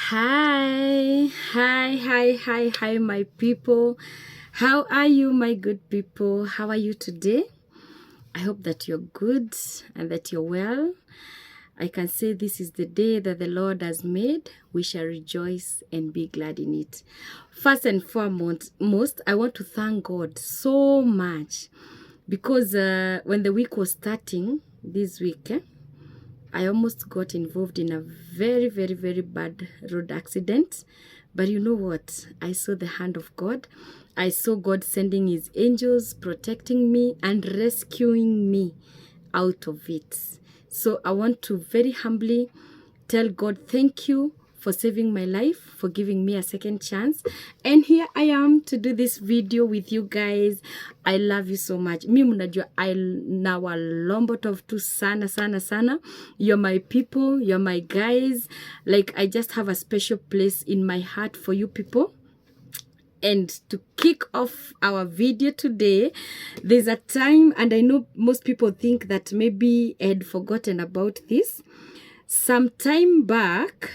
Hi, my people. How are you, my good people? How are you today? I hope that you're good and that you're well. I can say this is the day that the Lord has made. We shall rejoice and be glad in it. First and foremost, I want to thank God so much because when the week was starting this week, I almost got involved in a very, very, very bad road accident. But you know what? I saw the hand of God. I saw God sending his angels, protecting me and rescuing me out of it. So I want to very humbly tell God, thank you for saving my life, for giving me a second chance. And here I am to do this video with you guys. I love you so much. Mi mnajua I nawalombotov sana. You're my people, you're my guys. Like I just have a special place in my heart for you people. And to kick off our video today, there's a time, and I know most people think that maybe I had forgotten about this. Sometime back,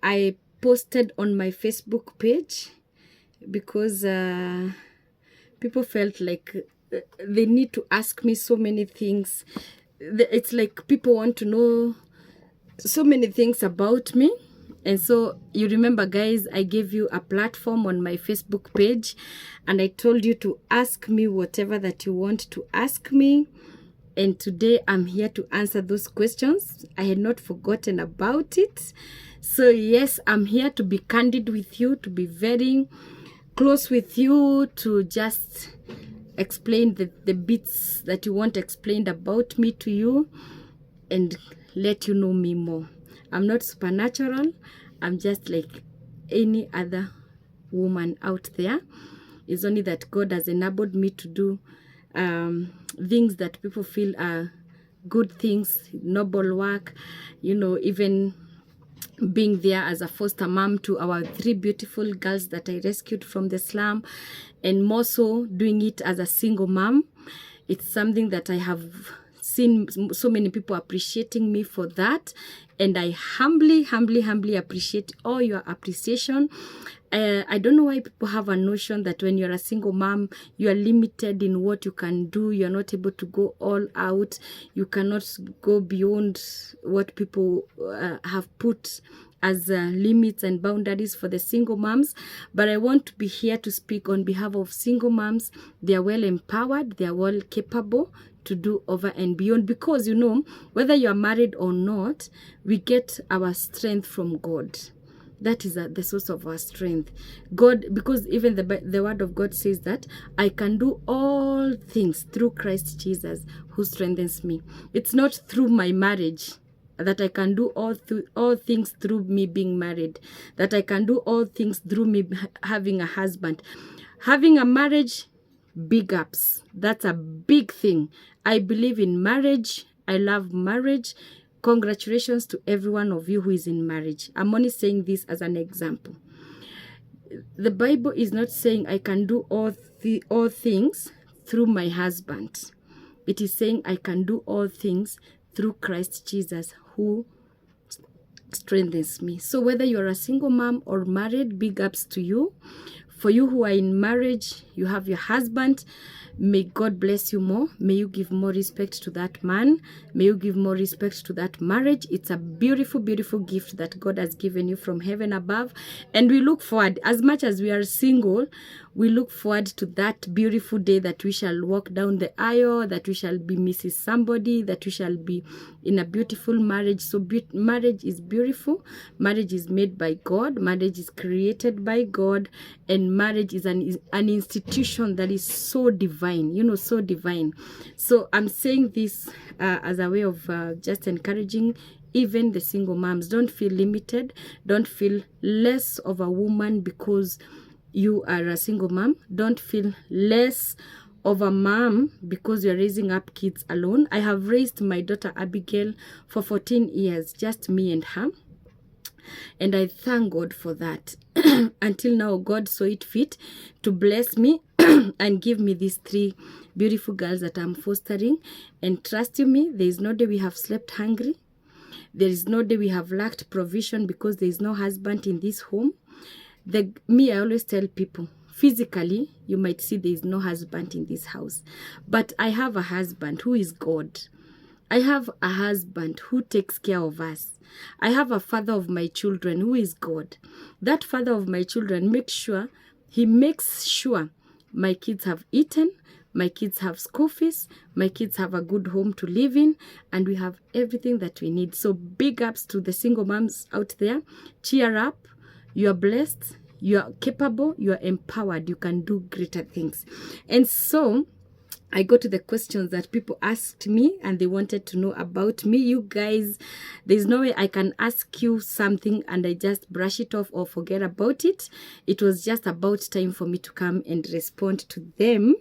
I posted on my Facebook page because people felt like they need to ask me so many things. It's like people want to know so many things about me. And so you remember, guys, I gave you a platform on my Facebook page and I told you to ask me whatever that you want to ask me. And today I'm here to answer those questions. I had not forgotten about it. So yes, I'm here to be candid with you, to be very close with you, to just explain the bits that you want explained about me to you and let you know me more. I'm not supernatural. I'm just like any other woman out there. It's only that God has enabled me to do things that people feel are good things, noble work, you know, even being there as a foster mom to our 3 beautiful girls that I rescued from the slum, and more so doing it as a single mom. It's something that I have seen so many people appreciating me for that, and I humbly appreciate all your appreciation. I don't know why people have a notion that when you're a single mom, you are limited in what you can do. You're not able to go all out. You cannot go beyond what people have put as limits and boundaries for the single moms. But I want to be here to speak on behalf of single moms. They are well empowered. They are well capable to do over and beyond, because you know, whether you are married or not, we get our strength from God. That is the source of our strength. God, because even the word of God says that I can do all things through Christ Jesus who strengthens me. It's not through my marriage that I can do all things through me being married, that I can do all things through me having a husband. Having a marriage, big ups. That's a big thing. I believe in marriage. I love marriage. Congratulations to every one of you who is in marriage. I'm only saying this as an example. The Bible is not saying I can do all things through my husband. It is saying I can do all things through Christ Jesus who strengthens me. So whether you're a single mom or married, big ups to you. For you who are in marriage, you have your husband. May God bless you more. May you give more respect to that man. May you give more respect to that marriage. It's a beautiful, beautiful gift that God has given you from heaven above. And we look forward, as much as we are single, we look forward to that beautiful day that we shall walk down the aisle, that we shall be Mrs. Somebody, that we shall be in a beautiful marriage. So marriage is beautiful. Marriage is made by God. Marriage is created by God. And marriage is an institution that is so divine, you know, so divine. So I'm saying this as a way of just encouraging even the single moms. Don't feel limited. Don't feel less of a woman because you are a single mom. Don't feel less of a mom because you're raising up kids alone. I have raised my daughter Abigail for 14 years, just me and her. And I thank God for that. Until now, God saw it fit to bless me and give me these 3 beautiful girls that I'm fostering. And trust you me, there is no day we have slept hungry. There is no day we have lacked provision because there is no husband in this home. I always tell people, physically, you might see there is no husband in this house. But I have a husband who is God. I have a husband who takes care of us. I have a father of my children who is God. That father of my children makes sure my kids have eaten, my kids have school fees, my kids have a good home to live in, and we have everything that we need. So big ups to the single moms out there. Cheer up. You are blessed. You are capable. You are empowered. You can do greater things. And so I go to the questions that people asked me and they wanted to know about me. You guys, there's no way I can ask you something and I just brush it off or forget about it. It was just about time for me to come and respond to them.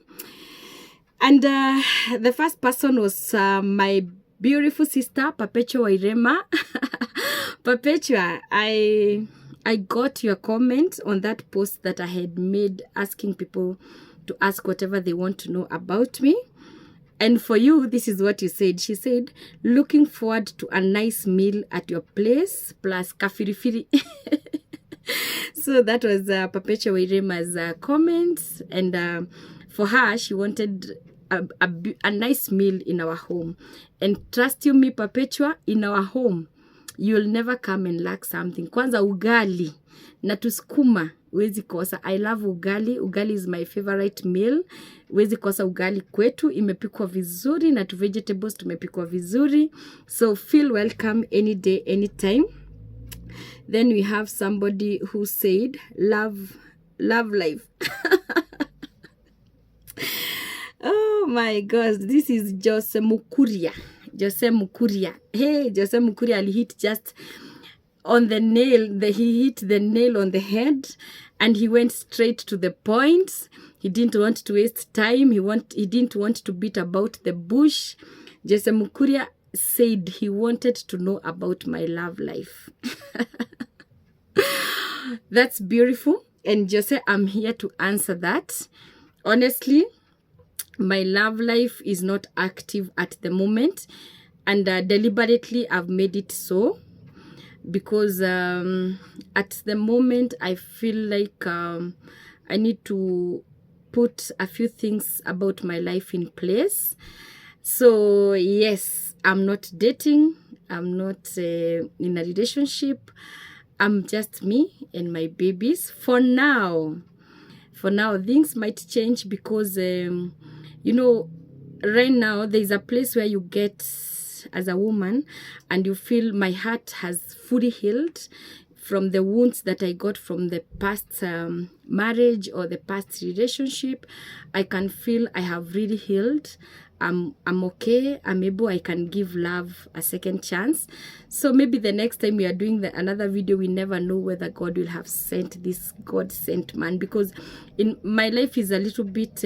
And the first person was my beautiful sister, Perpetua Irema. Perpetua, I got your comment on that post that I had made asking people to ask whatever they want to know about me. And for you, this is what you said. She said, looking forward to a nice meal at your place, plus kafirifiri. So that was Perpetua Irema's comment. And for her, she wanted a nice meal in our home. And trust you me, Perpetua, in our home, you'll never come and lack something. Kwanza ugali na tusukuma huwezi kosa. I love ugali. Ugali is my favorite meal. Huwezi kosa ugali kwetu. Imepikwa vizuri na tu vegetables tumepikwa vizuri. So feel welcome any day, anytime. Then we have somebody who said, love life. Oh my gosh, this is Jose Mukuria. Hey, Jose Mukuria, he hit just on the nail. He hit the nail on the head and he went straight to the point. He didn't want to waste time. He didn't want to beat about the bush. Jose Mukuria said he wanted to know about my love life. That's beautiful. And Jose, I'm here to answer that. Honestly, my love life is not active at the moment, and deliberately I've made it so because at the moment I feel like I need to put a few things about my life in place. So yes, I'm not dating, I'm not in a relationship, I'm just me and my babies for now. Things might change because you know, right now there's a place where you get as a woman and you feel my heart has fully healed from the wounds that I got from the past marriage or the past relationship. I can feel I have really healed. I'm okay. I can give love a second chance. So maybe the next time we are doing another video, we never know whether God will have sent this God-sent man, because in my life is a little bit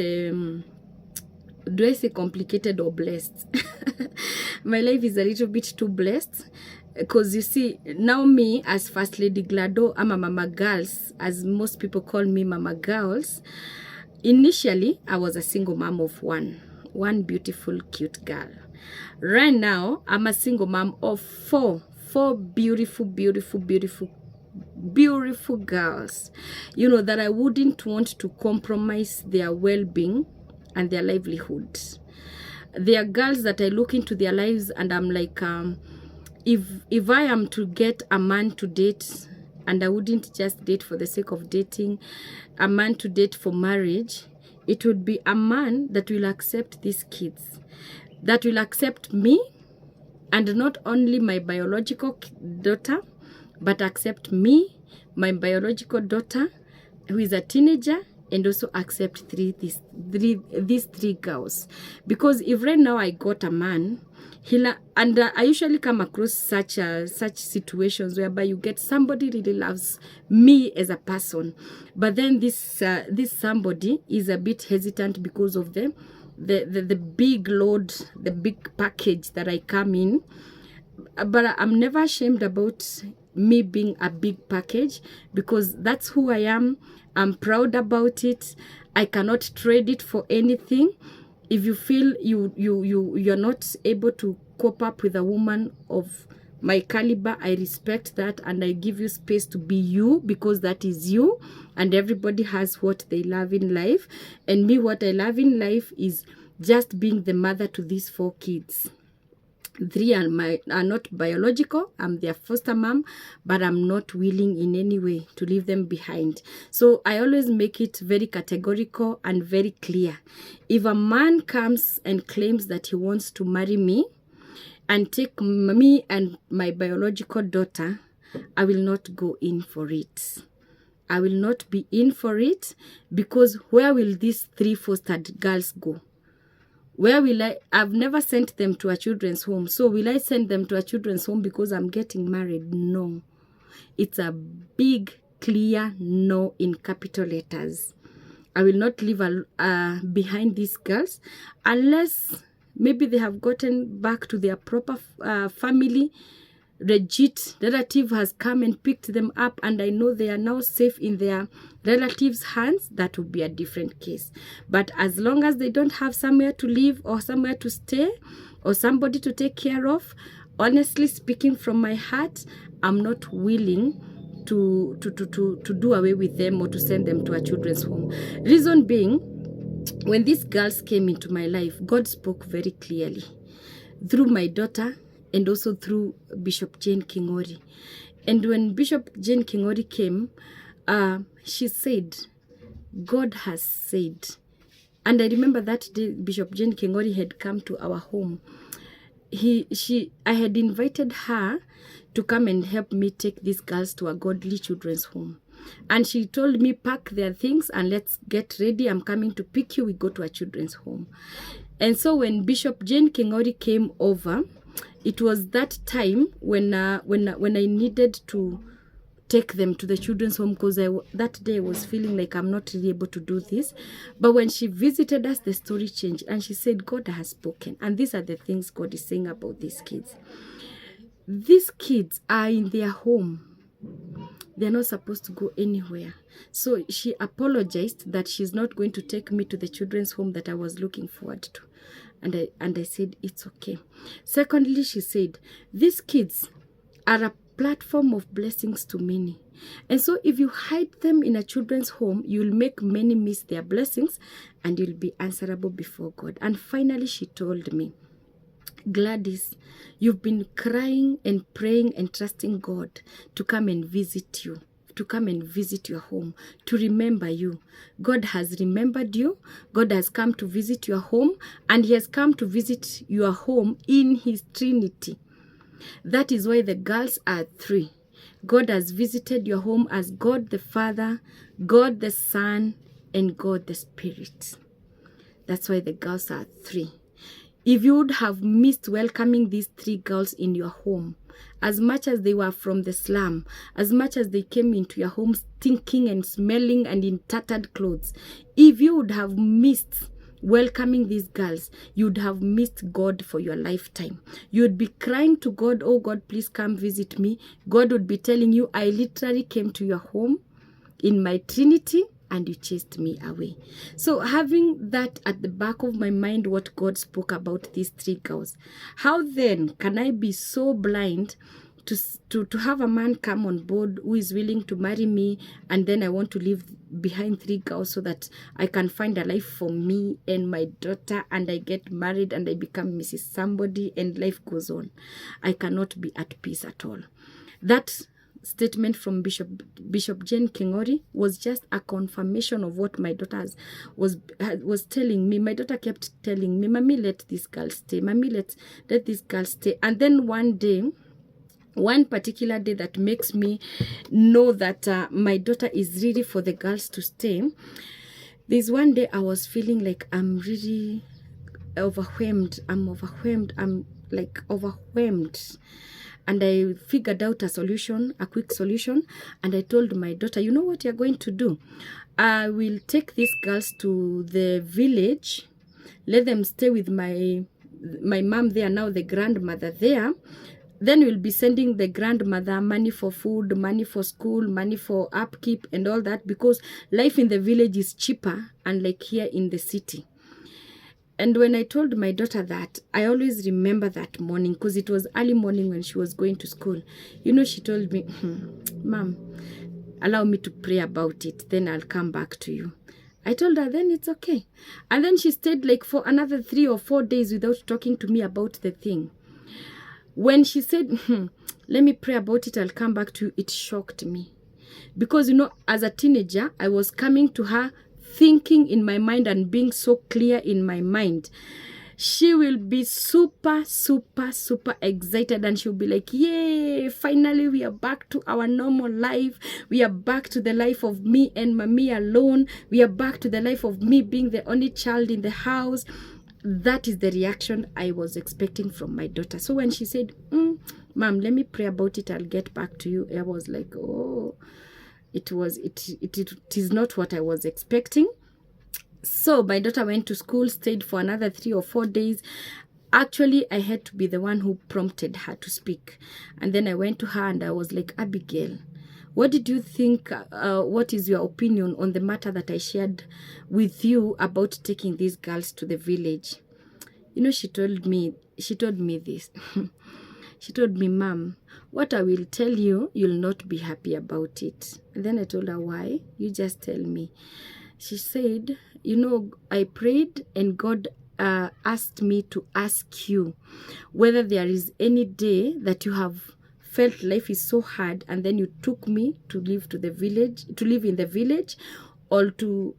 do I say complicated or blessed? My life is a little bit too blessed because you see, now me as First Lady Glado, I'm a Mama Girls, as most people call me Mama Girls. Initially, I was a single mom of one beautiful, cute girl. Right now, I'm a single mom of four beautiful girls, you know, that I wouldn't want to compromise their well-being and their livelihood. They are girls that I look into their lives and I'm like, if I am to get a man to date, and I wouldn't just date for the sake of dating, a man to date for marriage, it would be a man that will accept these kids, that will accept me, and not only my biological daughter, but accept me, my biological daughter, who is a teenager, and also accept these three girls. Because if right now I got a man, I usually come across such situations whereby you get somebody really loves me as a person, but then this somebody is a bit hesitant because of the big load, the big package that I come in. But I'm never ashamed about me being a big package, because that's who I am. I'm proud about it. I cannot trade it for anything. If you feel you're not able to cope up with a woman of my caliber, I respect that, and I give you space to be you, because that is you, and everybody has what they love in life. And me, what I love in life is just being the mother to these 4 kids. 3 are not biological. I'm their foster mom, but I'm not willing in any way to leave them behind. So I always make it very categorical and very clear. If a man comes and claims that he wants to marry me and take me and my biological daughter, I will not go in for it. I will not be in for it, because where will these 3 fostered girls go? Where will I've never sent them to a children's home. So will I send them to a children's home because I'm getting married? No. It's a big, clear no in capital letters. I will not leave behind these girls unless maybe they have gotten back to their proper family. Legit relative has come and picked them up, and I know they are now safe in their relatives' hands. That would be a different case. But as long as they don't have somewhere to live or somewhere to stay or somebody to take care of, honestly speaking from my heart, I'm not willing to do away with them or to send them to a children's home. Reason being, when these girls came into my life, God spoke very clearly through my daughter and also through Bishop Jane Kingori. And when Bishop Jane Kingori came, she said, God has said. And I remember that day Bishop Jane Kingori had come to our home. I had invited her to come and help me take these girls to a godly children's home. And she told me, pack their things and let's get ready. I'm coming to pick you. We go to a children's home. And so when Bishop Jane Kingori came over, it was that time when I needed to take them to the children's home, because that day I was feeling like I'm not really able to do this. But when she visited us, the story changed, and she said, God has spoken. And these are the things God is saying about these kids. These kids are in their home. They're not supposed to go anywhere. So she apologized that she's not going to take me to the children's home that I was looking forward to. And I said, it's okay. Secondly, she said, these kids are a platform of blessings to many. And so if you hide them in a children's home, you'll make many miss their blessings and you'll be answerable before God. And finally, she told me, Gladys, you've been crying and praying and trusting God to come and visit you, to come and visit your home, to remember you. God has remembered you. God has come to visit your home, and he has come to visit your home in his Trinity. That is why the girls are 3. God has visited your home as God the Father, God the Son, and God the Spirit. That's why the girls are 3. If you would have missed welcoming these 3 girls in your home, as much as they were from the slum, as much as they came into your home stinking and smelling and in tattered clothes, if you would have missed welcoming these girls, you'd have missed God for your lifetime. You'd be crying to God, oh God, please come visit me. God would be telling you, I literally came to your home in my Trinity and you chased me away. So having that at the back of my mind, what God spoke about these 3 girls, how then can I be so blind to have a man come on board who is willing to marry me, and then I want to leave behind 3 girls so that I can find a life for me and my daughter, and I get married and I become Mrs. Somebody and life goes on. I cannot be at peace at all. That statement from Bishop Jane Kingori was just a confirmation of what my daughter was telling me. My daughter kept telling me, Mommy, let this girl stay. Mommy, let this girl stay. And then one particular day that makes me know that my daughter is ready for the girls to stay. There's one day I was feeling like I'm really overwhelmed. I'm like overwhelmed. And I figured out a solution, a quick solution. And I told my daughter, you know what you're going to do? I will take these girls to the village. Let them stay with my mom there, now the grandmother there. Then we'll be sending the grandmother money for food, money for school, money for upkeep and all that, because life in the village is cheaper, unlike here in the city. And when I told my daughter that, I always remember that morning, because it was early morning when she was going to school. You know, she told me, Mom, allow me to pray about it, then I'll come back to you. I told her, then it's okay. And then she stayed like for another 3 or 4 days without talking to me about the thing. When she said, let me pray about it, I'll come back to you, it shocked me. Because, you know, as a teenager, I was coming to her thinking in my mind and being so clear in my mind. She will be super, super, super excited, and she'll be like, yay, finally we are back to our normal life. We are back to the life of me and me alone. We are back to the life of me being the only child in the house. That is the reaction I was expecting from my daughter. So when she said, Mom, let me pray about it, I'll get back to you, I was like, oh, it is not what I was expecting. So my daughter went to school, stayed for another 3 or 4 days. Actually, I had to be the one who prompted her to speak. And then I went to her and I was like, Abigail, what did you think, what is your opinion on the matter that I shared with you about taking these girls to the village? You know, she told me this. She told me, Mom, what I will tell you, you'll not be happy about it. And then I told her, why? You just tell me. She said, you know, I prayed and God asked me to ask you whether there is any day that you have felt life is so hard and then you took me to live in the village, or to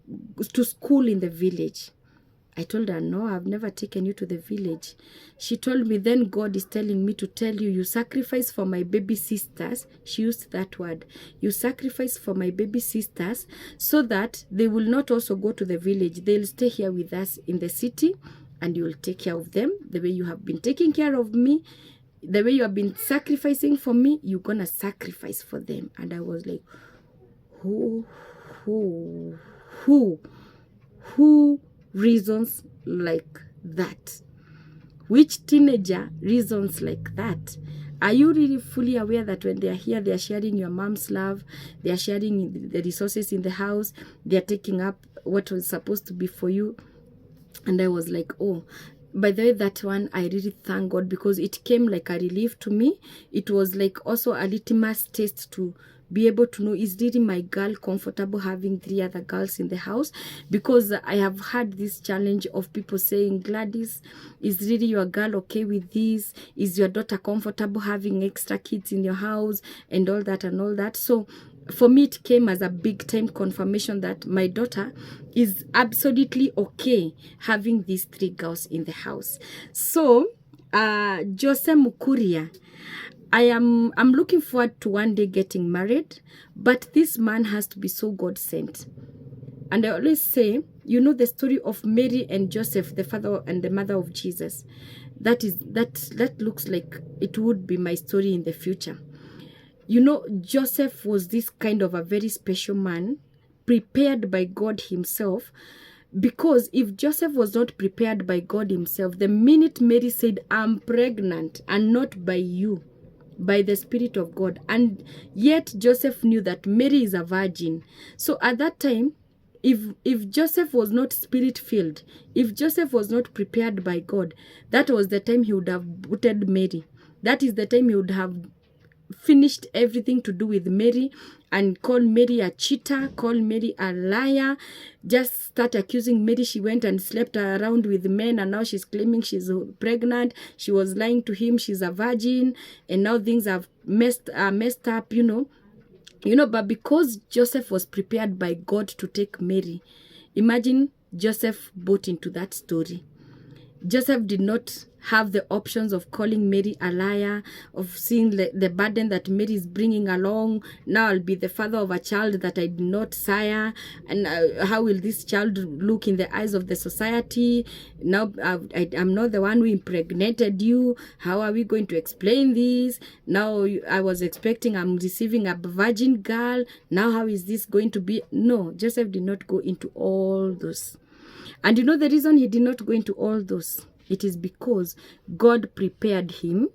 school in the village. I told her, no, I've never taken you to the village. She told me, then God is telling me to tell you, you sacrifice for my baby sisters. She used that word. You sacrifice for my baby sisters so that they will not also go to the village. They'll stay here with us in the city, and you will take care of them the way you have been taking care of me. The way you have been sacrificing for me, you're going to sacrifice for them. And I was like, who reasons like that? Which teenager reasons like that? Are you really fully aware that when they are here, they are sharing your mom's love, they are sharing the resources in the house, they are taking up what was supposed to be for you? And I was like, oh, by the way, that one, I really thank God, because it came like a relief to me. It was like also a litmus test to be able to know, is really my girl comfortable having 3 other girls in the house? Because I have had this challenge of people saying, Gladys, is really your girl okay with this? Is your daughter comfortable having extra kids in your house? And all that and all that. So for me, it came as a big time confirmation that my daughter is absolutely okay having these 3 girls in the house. So Jose Mukuria, I'm looking forward to one day getting married, but this man has to be so God sent. And I always say, you know, the story of Mary and Joseph, the father and the mother of Jesus, that looks like it would be my story in the future. You know, Joseph was this kind of a very special man, prepared by God himself. Because if Joseph was not prepared by God himself, the minute Mary said, I'm pregnant, and not by you, by the Spirit of God. And yet Joseph knew that Mary is a virgin. So at that time, if Joseph was not spirit-filled, if Joseph was not prepared by God, that was the time he would have booted Mary. That is the time he would have finished everything to do with Mary and call Mary a cheater, call Mary a liar, just start accusing Mary. She went and slept around with men, and now she's claiming she's pregnant. She was lying to him, she's a virgin, and now things have messed up, you know. But because Joseph was prepared by God to take Mary, imagine Joseph bought into that story. Joseph did not have the options of calling Mary a liar, of seeing the burden that Mary is bringing along. Now I'll be the father of a child that I did not sire, and how will this child look in the eyes of the society? Now I'm not the one who impregnated you. How are we going to explain this? Now I was expecting I'm receiving a virgin girl. Now how is this going to be? No, Joseph did not go into all those. And you know the reason he did not go into all those? It is because God prepared him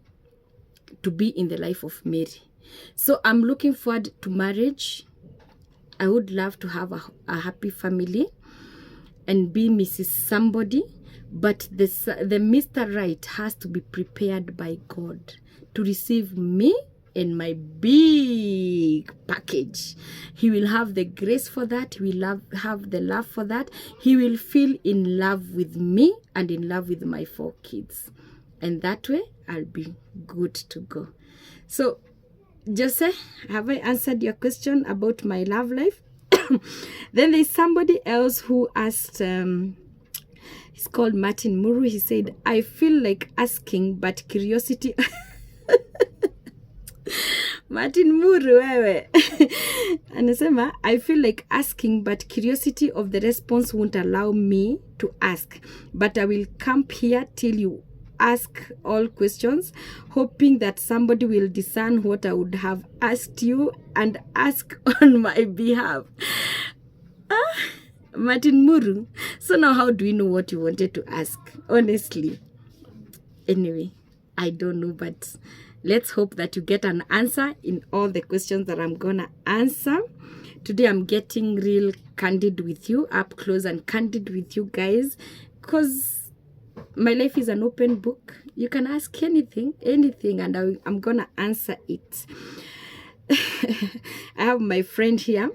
to be in the life of Mary. So I'm looking forward to marriage. I would love to have a happy family and be Mrs. Somebody. but the Mr. Right has to be prepared by God to receive me and my big package. He will have the grace for that. He will have the love for that. He will feel in love with me and in love with my 4 kids. And that way, I'll be good to go. So, Jose, have I answered your question about my love life? Then there's somebody else who asked, he's called Martin Muru. He said, I feel like asking, but curiosity... Martin Muru, wewe. Anasema, I feel like asking, but curiosity of the response won't allow me to ask. But I will camp here till you ask all questions, hoping that somebody will discern what I would have asked you and ask on my behalf. Martin Muru. So now how do we know what you wanted to ask? Honestly. Anyway, I don't know, but let's hope that you get an answer in all the questions that I'm gonna answer. Today I'm getting real candid with you, up close and candid with you guys, because my life is an open book. You can ask anything, and I'm gonna answer it. I have my friend here,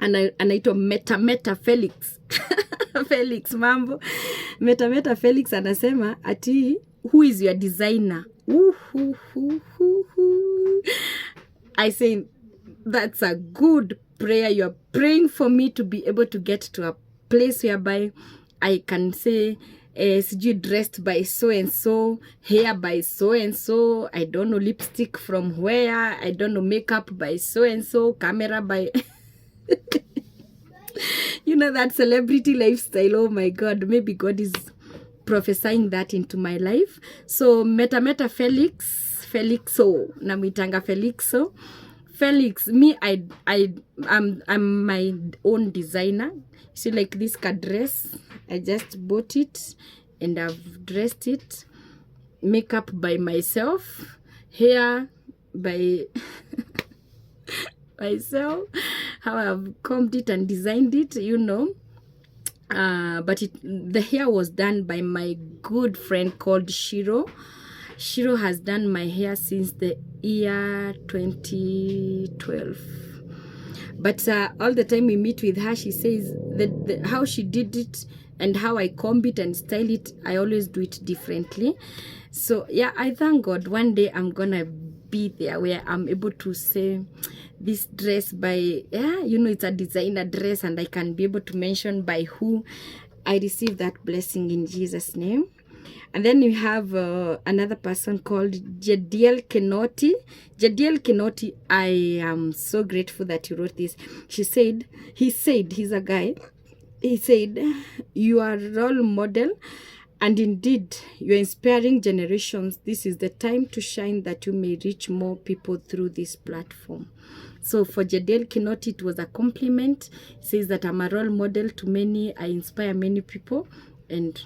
and I told Meta Felix. Felix Mambo. Meta Felix anasema ati, who is your designer? I say, that's a good prayer. You're praying for me to be able to get to a place whereby I can say, dressed by so-and-so, hair by so-and-so, I don't know, lipstick from where, I don't know, makeup by so-and-so, camera by... You know, that celebrity lifestyle. Oh my God, maybe God is prophesying that into my life. So Meta Felixo, namitanga Felixo. Felix, me, I'm my own designer. See, like this dress, I just bought it and I've dressed it. Makeup by myself, hair by myself, how I've combed it and designed it, you know. But the hair was done by my good friend called Shiro. Shiro has done my hair since the year 2012. But all the time we meet with her, she says that how she did it and how I comb it and style it, I always do it differently. So yeah, I thank God one day I'm gonna be there where I'm able to say this dress by, yeah, you know, it's a designer dress, and I can be able to mention by who I received that blessing in Jesus' name. And then we have another person called Jadiel Kenoti. Jadiel Kenoti, I am so grateful that you wrote this. He said, he's a guy. He said, you are a role model, and indeed, you're inspiring generations. This is the time to shine that you may reach more people through this platform. So for Jadiel Kenoti, it was a compliment. He says that I'm a role model to many. I inspire many people, and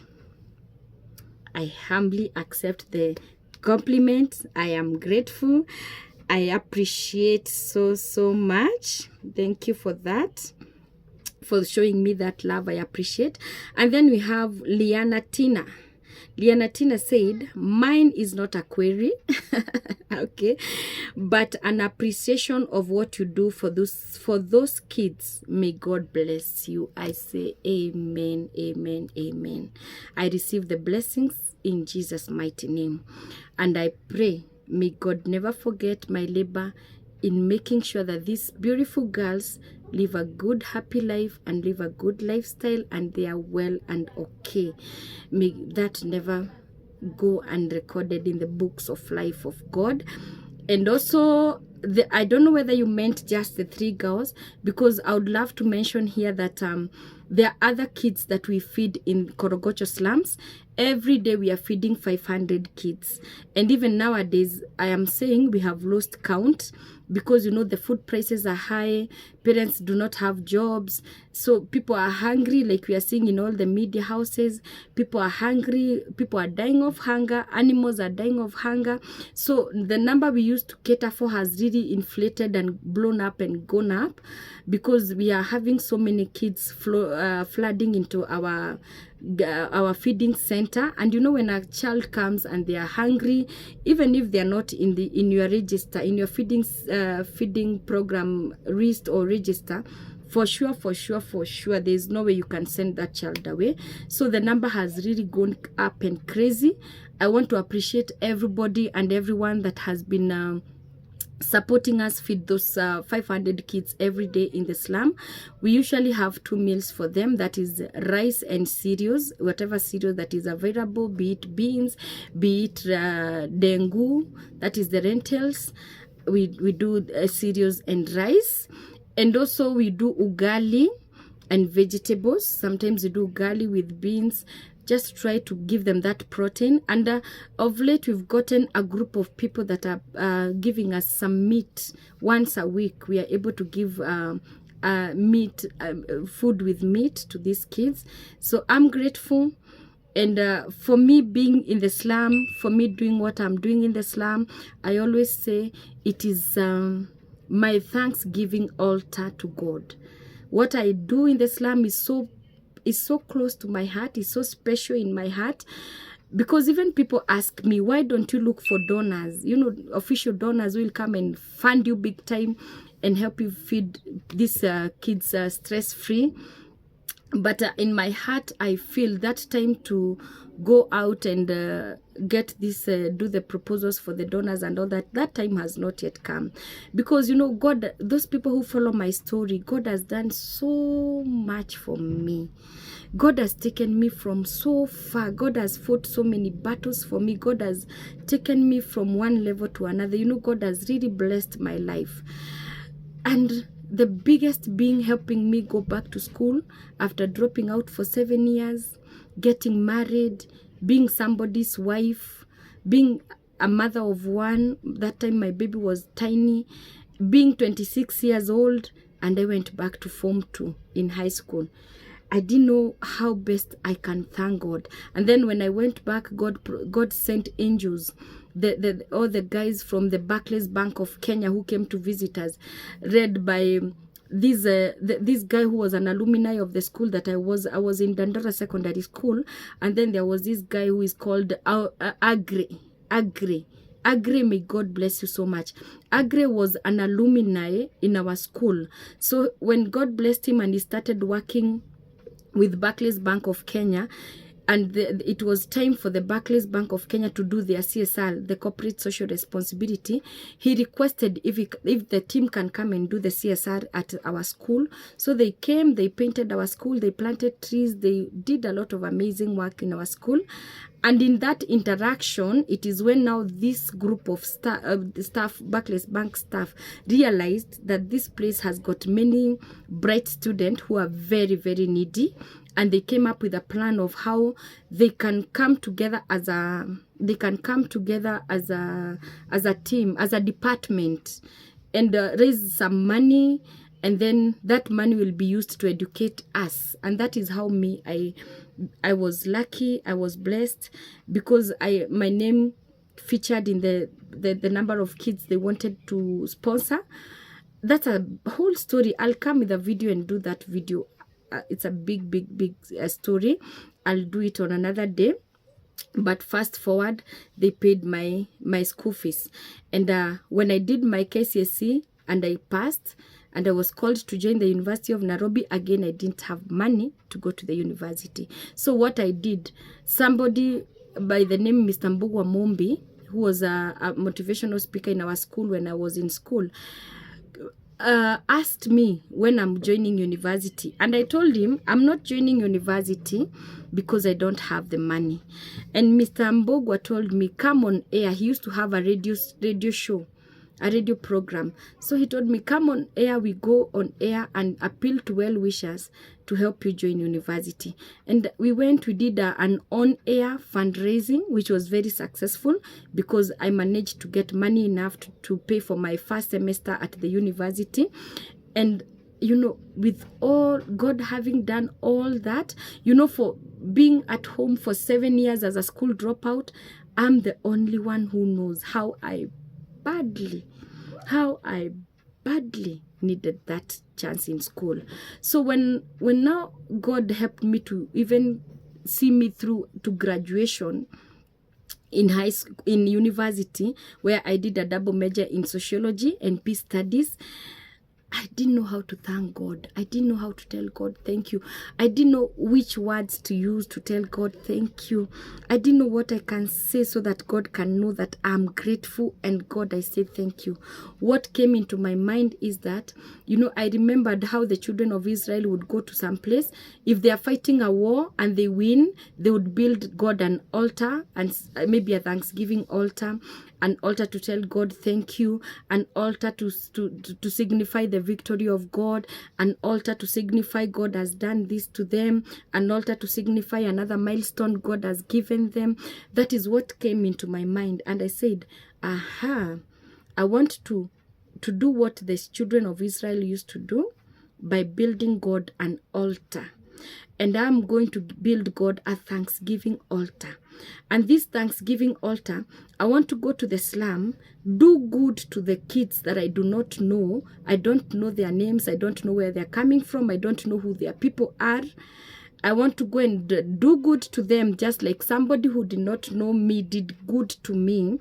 I humbly accept the compliment. I am grateful. I appreciate so much. Thank you for that, for showing me that love. I appreciate. And then we have Liana Tina. Liana Tina said, mine is not a query, okay, but an appreciation of what you do for those kids. May God bless you. I say amen, amen, amen. I receive the blessings in Jesus' mighty name. And I pray, may God never forget my labor in making sure that these beautiful girls live a good, happy life and live a good lifestyle, and they are well and okay. May that never go unrecorded in the books of life of God. And also, I don't know whether you meant just the 3 girls, because I would love to mention here that there are other kids that we feed in Korogocho slums. Every day we are feeding 500 kids. And even nowadays, I am saying we have lost count, because, you know, the food prices are high, parents do not have jobs, so people are hungry, like we are seeing in all the media houses. People are hungry, people are dying of hunger, animals are dying of hunger. So the number we used to cater for has really inflated and blown up and gone up, because we are having so many kids flooding into our our feeding center. And you know, when a child comes and they are hungry, even if they are not in your register, in your feeding program list or register, for sure, there's no way you can send that child away. So the number has really gone up and crazy. I want to appreciate everybody and everyone that has been supporting us feed those 500 kids every day in the slum. We usually have 2 meals for them, that is rice and cereals, whatever cereal that is available, be it beans, be it dengu, that is the lentils. We do cereals and rice, and also we do ugali and vegetables. Sometimes we do ugali with beans. Just try to give them that protein. And of late, we've gotten a group of people that are giving us some meat once a week. We are able to give food with meat to these kids. So I'm grateful. And for me being in the slum, for me doing what I'm doing in the slum, I always say it is my Thanksgiving altar to God. What I do in the slum is so close to my heart, is so special in my heart, because even people ask me, why don't you look for donors? You know, official donors will come and fund you big time and help you feed these kids stress-free. But in my heart, I feel that time to go out and get this, do the proposals for the donors and all that, that time has not yet come. Because, you know, God, those people who follow my story, God has done so much for me. God has taken me from so far. God has fought so many battles for me. God has taken me from one level to another. You know, God has really blessed my life. And the biggest being helping me go back to school after dropping out for 7 years, getting married, being somebody's wife, being a mother of one. That time my baby was tiny, being 26 years old, and I went back to Form 2 in high school. I didn't know how best I can thank God. And then when I went back, God sent angels. All the guys from the Barclays Bank of Kenya who came to visit us, led by this guy who was an alumni of the school that I was in Dandora Secondary School. And then there was this guy who is called Agre, may God bless you so much. Agre was an alumni in our school. So when God blessed him and he started working with Barclays Bank of Kenya, and it was time for the Barclays Bank of Kenya to do their CSR, the corporate social responsibility, he requested if the team can come and do the CSR at our school. So they came, they painted our school, they planted trees, they did a lot of amazing work in our school. And in that interaction, it is when now this group of staff, Barclays Bank staff, realized that this place has got many bright students who are very, very needy. And they came up with a plan of how they can come together as a team, as a department, and raise some money, and then that money will be used to educate us. And that is how I was lucky, I was blessed, because my name featured in the number of kids they wanted to sponsor. That's a whole story. I'll come with a video and do that video. It's a big story. I'll do it on another day. But fast forward, they paid my school fees. And when I did my KCSE and I passed, and I was called to join the University of Nairobi, again, I didn't have money to go to the university. So what I did, somebody by the name Mr. Mbugwa Mombi, who was a motivational speaker in our school when I was in school, asked me when I'm joining university. And I told him, I'm not joining university because I don't have the money. And Mr. Mbogwa told me, come on air. He used to have a radio show, a radio program. So he told me, come on air, we go on air and appeal to well-wishers to help you join university. And we did an on-air fundraising, which was very successful because I managed to get money enough to pay for my first semester at the university. And, you know, with all God having done all that, you know, for being at home for 7 years as a school dropout, I'm the only one who knows how I badly needed that chance in school. So when now God helped me to even see me through to graduation in high school, in university, where I did a double major in sociology and peace studies. I didn't know how to thank God. I didn't know how to tell God thank you. I didn't know which words to use to tell God thank you. I didn't know what I can say so that God can know that I'm grateful, and God, I say thank you. What came into my mind is that, you know, I remembered how the children of Israel would go to some place. If they are fighting a war and they win, they would build God an altar, and maybe a Thanksgiving altar, an altar to tell God thank you, an altar to signify the victory of God, an altar to signify God has done this to them, an altar to signify another milestone God has given them. That is what came into my mind, and I said, aha, I want to do what the children of Israel used to do by building God an altar. And I'm going to build God a Thanksgiving altar. And this Thanksgiving altar, I want to go to the slum, do good to the kids that I do not know. I don't know their names. I don't know where they're coming from. I don't know who their people are. I want to go and do good to them, just like somebody who did not know me did good to me.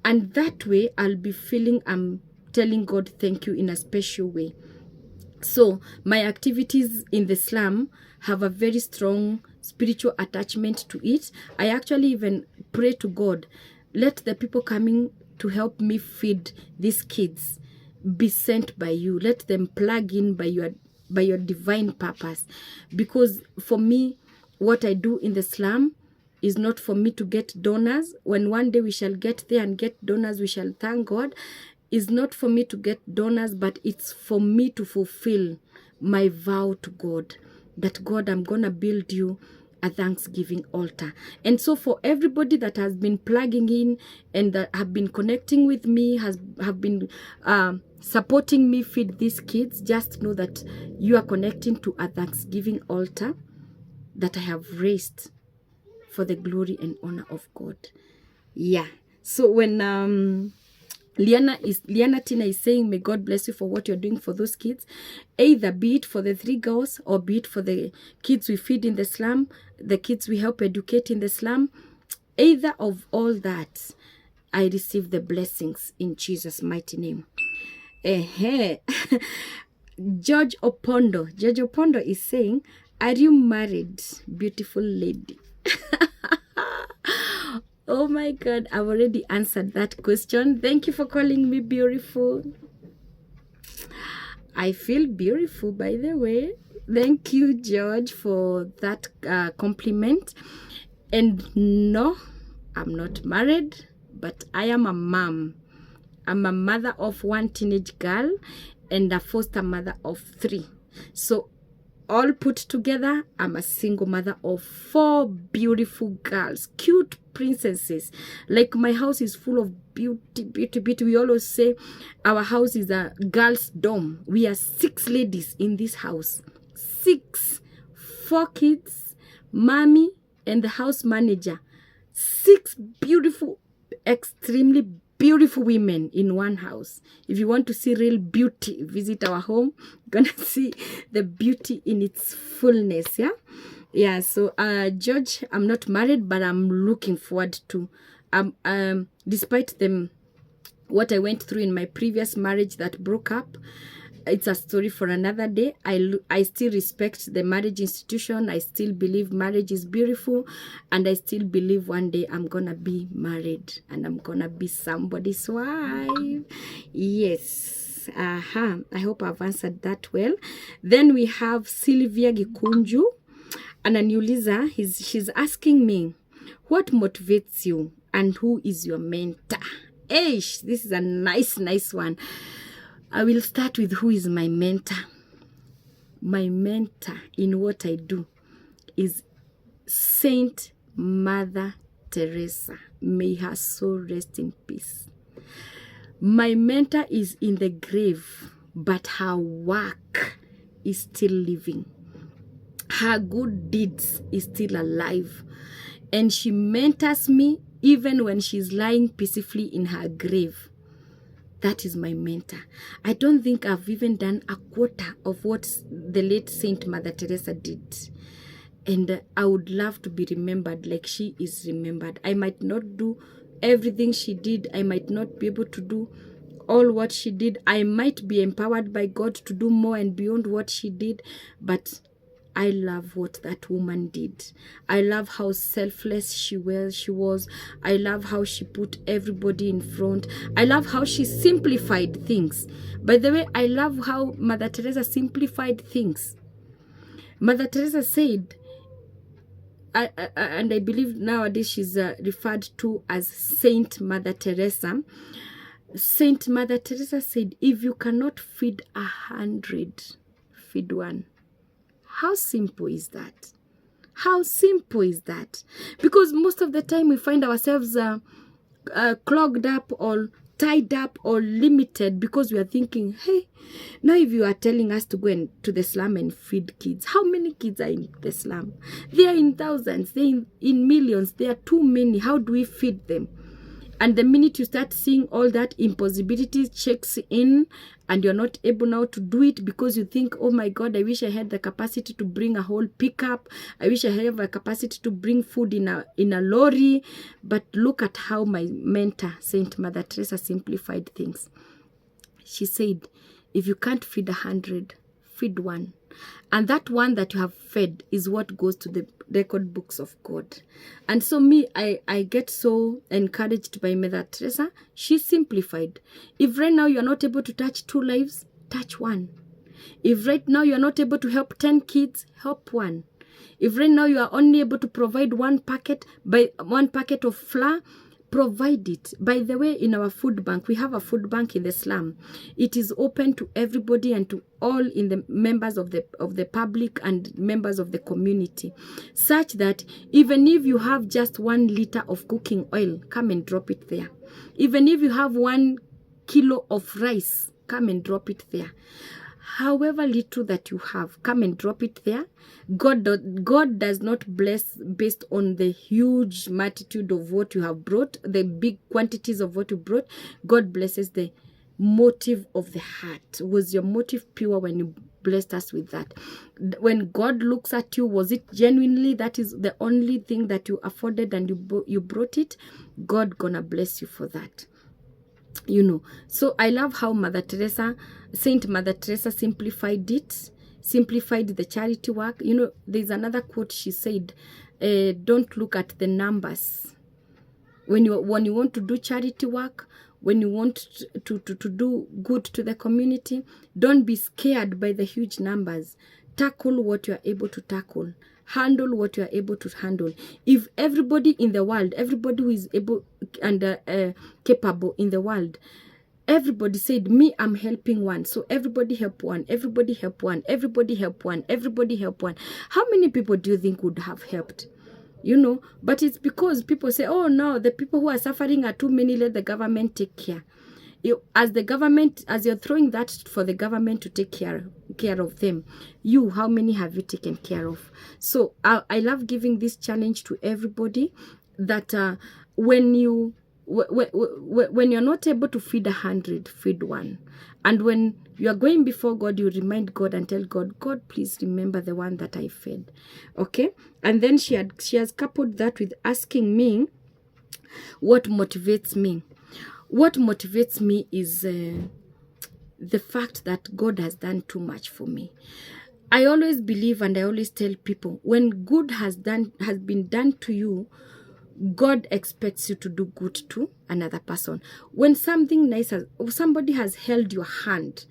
And that way, I'll be feeling I'm telling God thank you in a special way. So my activities in the slum have a very strong spiritual attachment to it. I actually even pray to God, let the people coming to help me feed these kids be sent by you. Let them plug in by your divine purpose. Because for me, what I do in the slum is not for me to get donors. When one day we shall get there and get donors, we shall thank God. Is not for me to get donors, but it's for me to fulfill my vow to God, that God, I'm gonna build you a Thanksgiving altar. And so for everybody that has been plugging in and that have been connecting with me, have been supporting me feed these kids, just know that you are connecting to a Thanksgiving altar that I have raised for the glory and honor of God. Yeah. So when Liana Tina is saying, may God bless you for what you're doing for those kids, either be it for the 3 girls or be it for the kids we feed in the slum, the kids we help educate in the slum, either of all that, I receive the blessings in Jesus' mighty name. George Opondo is saying, are you married, beautiful lady? Oh my God, I've already answered that question. Thank you for calling me beautiful. I feel beautiful, by the way. Thank you, George, for that compliment. And no, I'm not married, but I am a mom. I'm a mother of 1 teenage girl and a foster mother of 3. So all put together, I'm a single mother of 4 beautiful girls, cute princesses. Like, my house is full of beauty, beauty, beauty. We always say our house is a girl's dorm. We are 6 ladies in this house. 6. 4 kids, mommy, and the house manager. 6 beautiful, extremely beautiful women in one house. If you want to see real beauty, visit our home. You're gonna see the beauty in its fullness. Yeah. So George, I'm not married, but I'm looking forward to despite them what I went through in my previous marriage that broke up. It's a story for another day. I still respect the marriage institution. I still believe marriage is beautiful. And I still believe one day I'm going to be married. And I'm going to be somebody's wife. Yes. I hope I've answered that well. Then we have Sylvia Gikunju. Ananiuliza, she's asking me, what motivates you? And who is your mentor? This is a nice one. I will start with who is my mentor. My mentor in what I do is Saint Mother Teresa. May her soul rest in peace. My mentor is in the grave, but her work is still living. Her good deeds is still alive. And she mentors me even when she's lying peacefully in her grave. That is my mentor. I don't think I've even done a quarter of what the late Saint Mother Teresa did. And I would love to be remembered like she is remembered. I might not do everything she did. I might not be able to do all what she did. I might be empowered by God to do more and beyond what she did. But I love what that woman did. I love how selfless she was. I love how she put everybody in front. I love how she simplified things. By the way, I love how Mother Teresa simplified things. Mother Teresa said, and I believe nowadays she's referred to as Saint Mother Teresa. Saint Mother Teresa said, if you cannot feed 100, feed one. How simple is that? How simple is that? Because most of the time we find ourselves clogged up or tied up or limited because we are thinking, hey, now if you are telling us to go to the slum and feed kids, how many kids are in the slum? They are in thousands, they are in millions, they are too many. How do we feed them? And the minute you start seeing all that impossibility checks in, and you're not able now to do it because you think, oh my God, I wish I had the capacity to bring a whole pickup. I wish I had the capacity to bring food in a lorry. But look at how my mentor, Saint Mother Teresa, simplified things. She said, if you can't feed 100, feed one. And that one that you have fed is what goes to the record books of God. And so I get so encouraged by Mother Teresa. She simplified. If right now you're not able to touch 2 lives, touch one. If right now you're not able to help 10 kids, help one. If right now you are only able to provide one packet of flour, provide it. By the way, in our food bank, we have a food bank in the slum. It is open to everybody and to all in the members of the public and members of the community, such that even if you have just 1 liter of cooking oil, come and drop it there. Even if you have 1 kilo of rice, come and drop it there. However little that you have, come and drop it there. God does not bless based on the huge multitude of what you have brought, the big quantities of what you brought. God blesses the motive of the heart. Was your motive pure when you blessed us with that? When God looks at you, was it genuinely that is the only thing that you afforded and you brought it? God gonna bless you for that. You know, so I love how Saint Mother Teresa simplified it, simplified the charity work. You know, there's another quote she said, don't look at the numbers. When you want to do charity work, when you want to do good to the community, don't be scared by the huge numbers. Tackle what you are able to tackle. Handle what you are able to handle. If everybody in the world, everybody who is able and capable in the world, everybody said, me, I'm helping one. So everybody help one, everybody help one, everybody help one, everybody help one. How many people do you think would have helped? You know, but it's because people say, oh no, the people who are suffering are too many, let the government take care. As you're throwing that for the government to take care of them, how many have you taken care of? So I love giving this challenge to everybody that when you're not able to feed 100, feed one. And when you are going before God, you remind God and tell God, God, please remember the one that I fed. Okay? And then she has coupled that with asking me what motivates me. What motivates me is the fact that God has done too much for me. I always believe and I always tell people, when good has been done to you, God expects you to do good to another person. When something nice somebody has held your hand,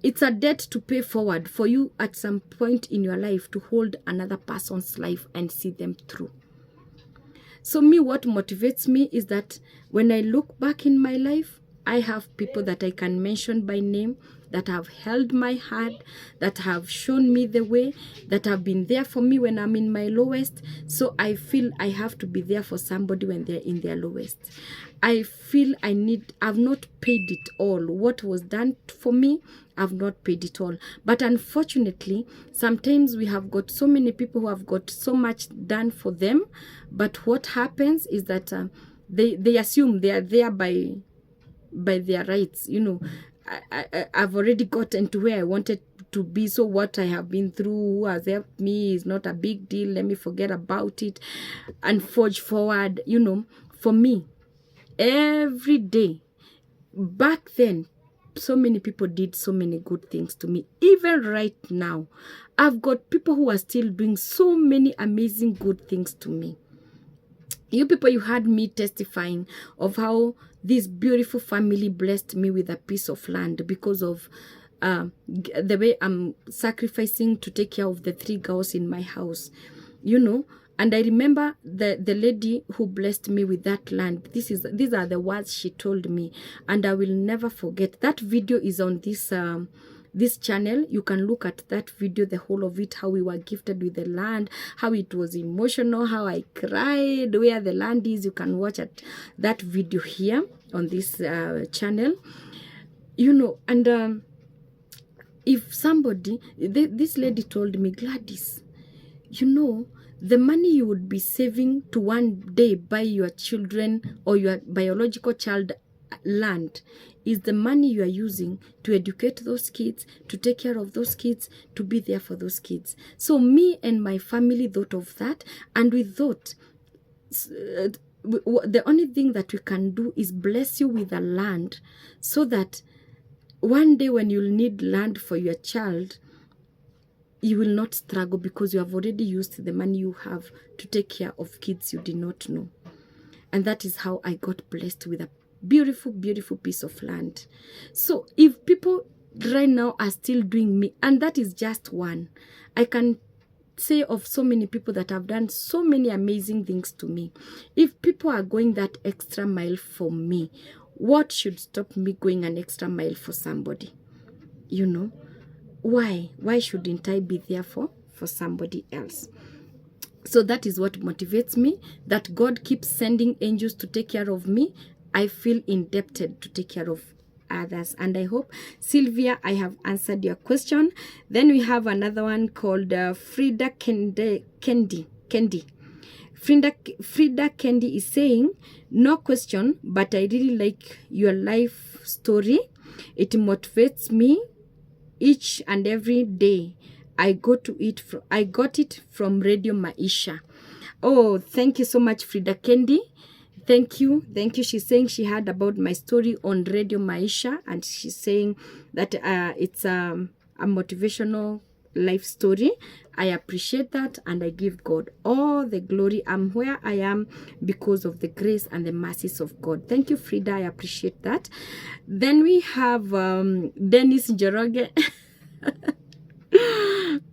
it's a debt to pay forward for you at some point in your life to hold another person's life and see them through. So what motivates me is that when I look back in my life, I have people that I can mention by name that have held my hand, that have shown me the way, that have been there for me when I'm in my lowest. So I feel I have to be there for somebody when they're in their lowest. I feel I've not paid it all. What was done for me, I've not paid it all. But unfortunately, sometimes we have got so many people who have got so much done for them. But what happens is that they assume they are there by their rights. You know, I've already gotten to where I wanted to be. So what I have been through, who has helped me, is not a big deal. Let me forget about it and forge forward. You know, for me, every day, back then, so many people did so many good things to me. Even right now, I've got people who are still doing so many amazing good things to me. You people, you heard me testifying of how this beautiful family blessed me with a piece of land because of the way I'm sacrificing to take care of the 3 girls in my house, you know. And I remember the lady who blessed me with that land. These are the words she told me, and I will never forget. That video is on this channel. You can look at that video, the whole of it, how we were gifted with the land, how it was emotional, how I cried, where the land is. You can watch that video here on this channel, you know. And if somebody, this lady told me, Gladys, you know, the money you would be saving to one day buy your children or your biological child land is the money you are using to educate those kids, to take care of those kids, to be there for those kids. So me and my family thought of that, and we thought the only thing that we can do is bless you with a land so that one day when you'll need land for your child, you will not struggle because you have already used the money you have to take care of kids you did not know. And that is how I got blessed with a beautiful, beautiful piece of land. So if people right now are still doing me, and that is just one, I can say of so many people that have done so many amazing things to me. If people are going that extra mile for me, what should stop me going an extra mile for somebody? You know, why shouldn't I be there for somebody else? So that is what motivates me, that God keeps sending angels to take care of me. I feel indebted to take care of others. And I hope, Sylvia, I have answered your question. Then we have another one called Frida Kendi. Frida Kendi is saying, no question, but I really like your life story. It motivates me each and every day. I got it from Radio Maisha. Oh, thank you so much, Frida Kendi. Thank you. She's saying she heard about my story on Radio Maisha, and she's saying that it's a motivational life story. I appreciate that, and I give God all the glory. I'm where I am because of the grace and the mercies of God. Thank you, Frida. I appreciate that. Then we have Dennis Njoroge.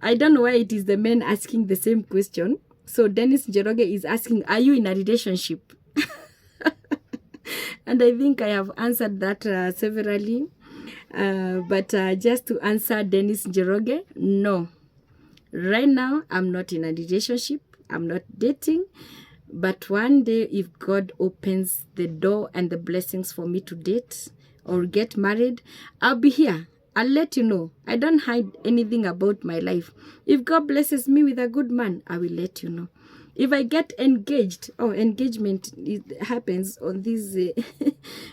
I don't know why it is the men asking the same question. So Dennis Njoroge is asking, are you in a relationship? And I think I have answered that severally. But just to answer Dennis Njoroge, no. Right now, I'm not in a relationship. I'm not dating. But one day, if God opens the door and the blessings for me to date or get married, I'll be here. I'll let you know. I don't hide anything about my life. If God blesses me with a good man, I will let you know. If I get engaged, engagement, it happens on this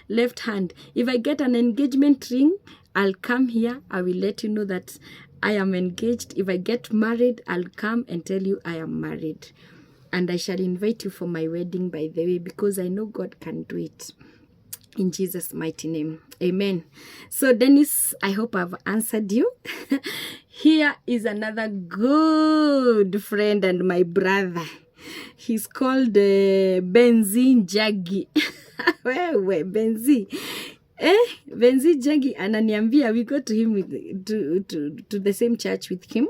left hand. If I get an engagement ring, I'll come here. I will let you know that I am engaged. If I get married, I'll come and tell you I am married. And I shall invite you for my wedding, by the way, because I know God can do it. In Jesus' mighty name. Amen. So, Dennis, I hope I've answered you. Here is another good friend and my brother. He's called Benzi Jagi. Wewe, Benzi. Benzi Jagi ananiambia, we go to him to the same church with him.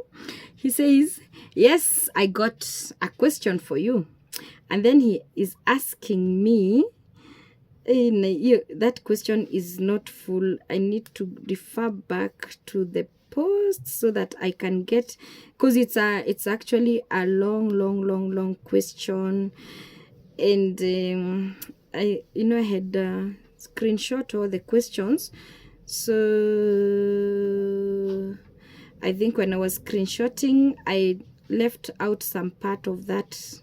He says, yes, I got a question for you. And then he is asking me, that question is not full. I need to refer back to the post so that I can get, because it's actually a long question, and I had screenshot all the questions. So I think when I was screenshotting, I left out some part of that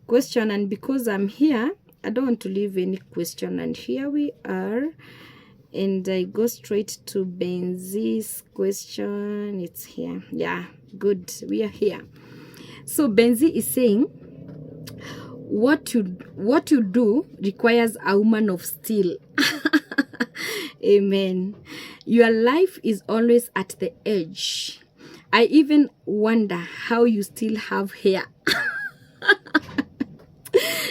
question, and because I'm here, I don't want to leave any question. And here we are. And I go straight to Benzi's question. It's here. Yeah, good. We are here. So Benzi is saying, what you do requires a woman of steel. Amen. Your life is always at the edge. I even wonder how you still have hair.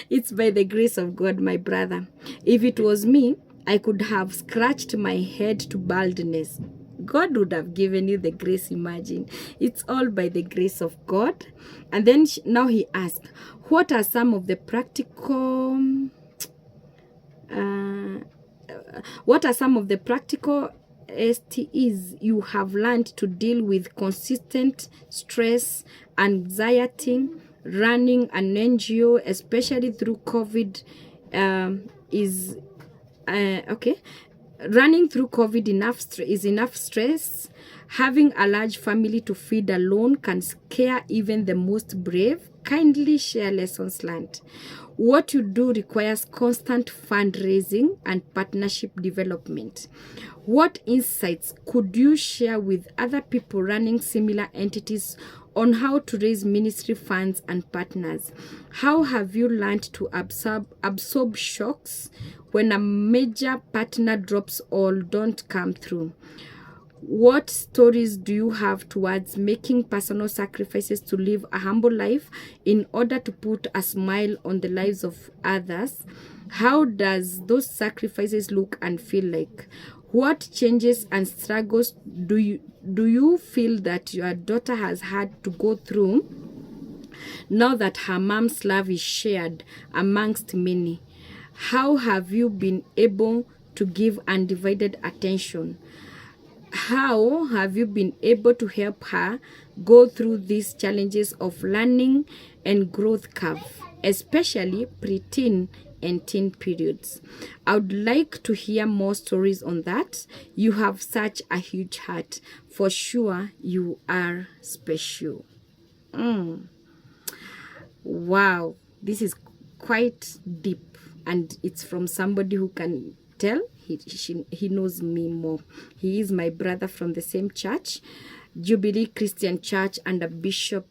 It's by the grace of God, my brother. If it was me, I could have scratched my head to baldness. God would have given you the grace, imagine. It's all by the grace of God. And then now he asked, what are some of the practical STEs you have learned to deal with consistent stress, anxiety, running an NGO, especially through COVID, okay. Running through COVID is enough stress. Having a large family to feed alone can scare even the most brave. Kindly share lessons learned. What you do requires constant fundraising and partnership development. What insights could you share with other people running similar entities on how to raise ministry funds and partners? How have you learned to absorb shocks when a major partner drops or don't come through? What stories do you have towards making personal sacrifices to live a humble life in order to put a smile on the lives of others? How does those sacrifices look and feel like? What changes and struggles do you feel that your daughter has had to go through now that her mom's love is shared amongst many? How have you been able to give undivided attention? How have you been able to help her go through these challenges of learning and growth curve, especially preteen and teen periods? I would like to hear more stories on that. You have such a huge heart. For sure, you are special. Wow, this is quite deep, and it's from somebody who can tell he knows me more. He is my brother from the same church, Jubilee Christian Church, under Bishop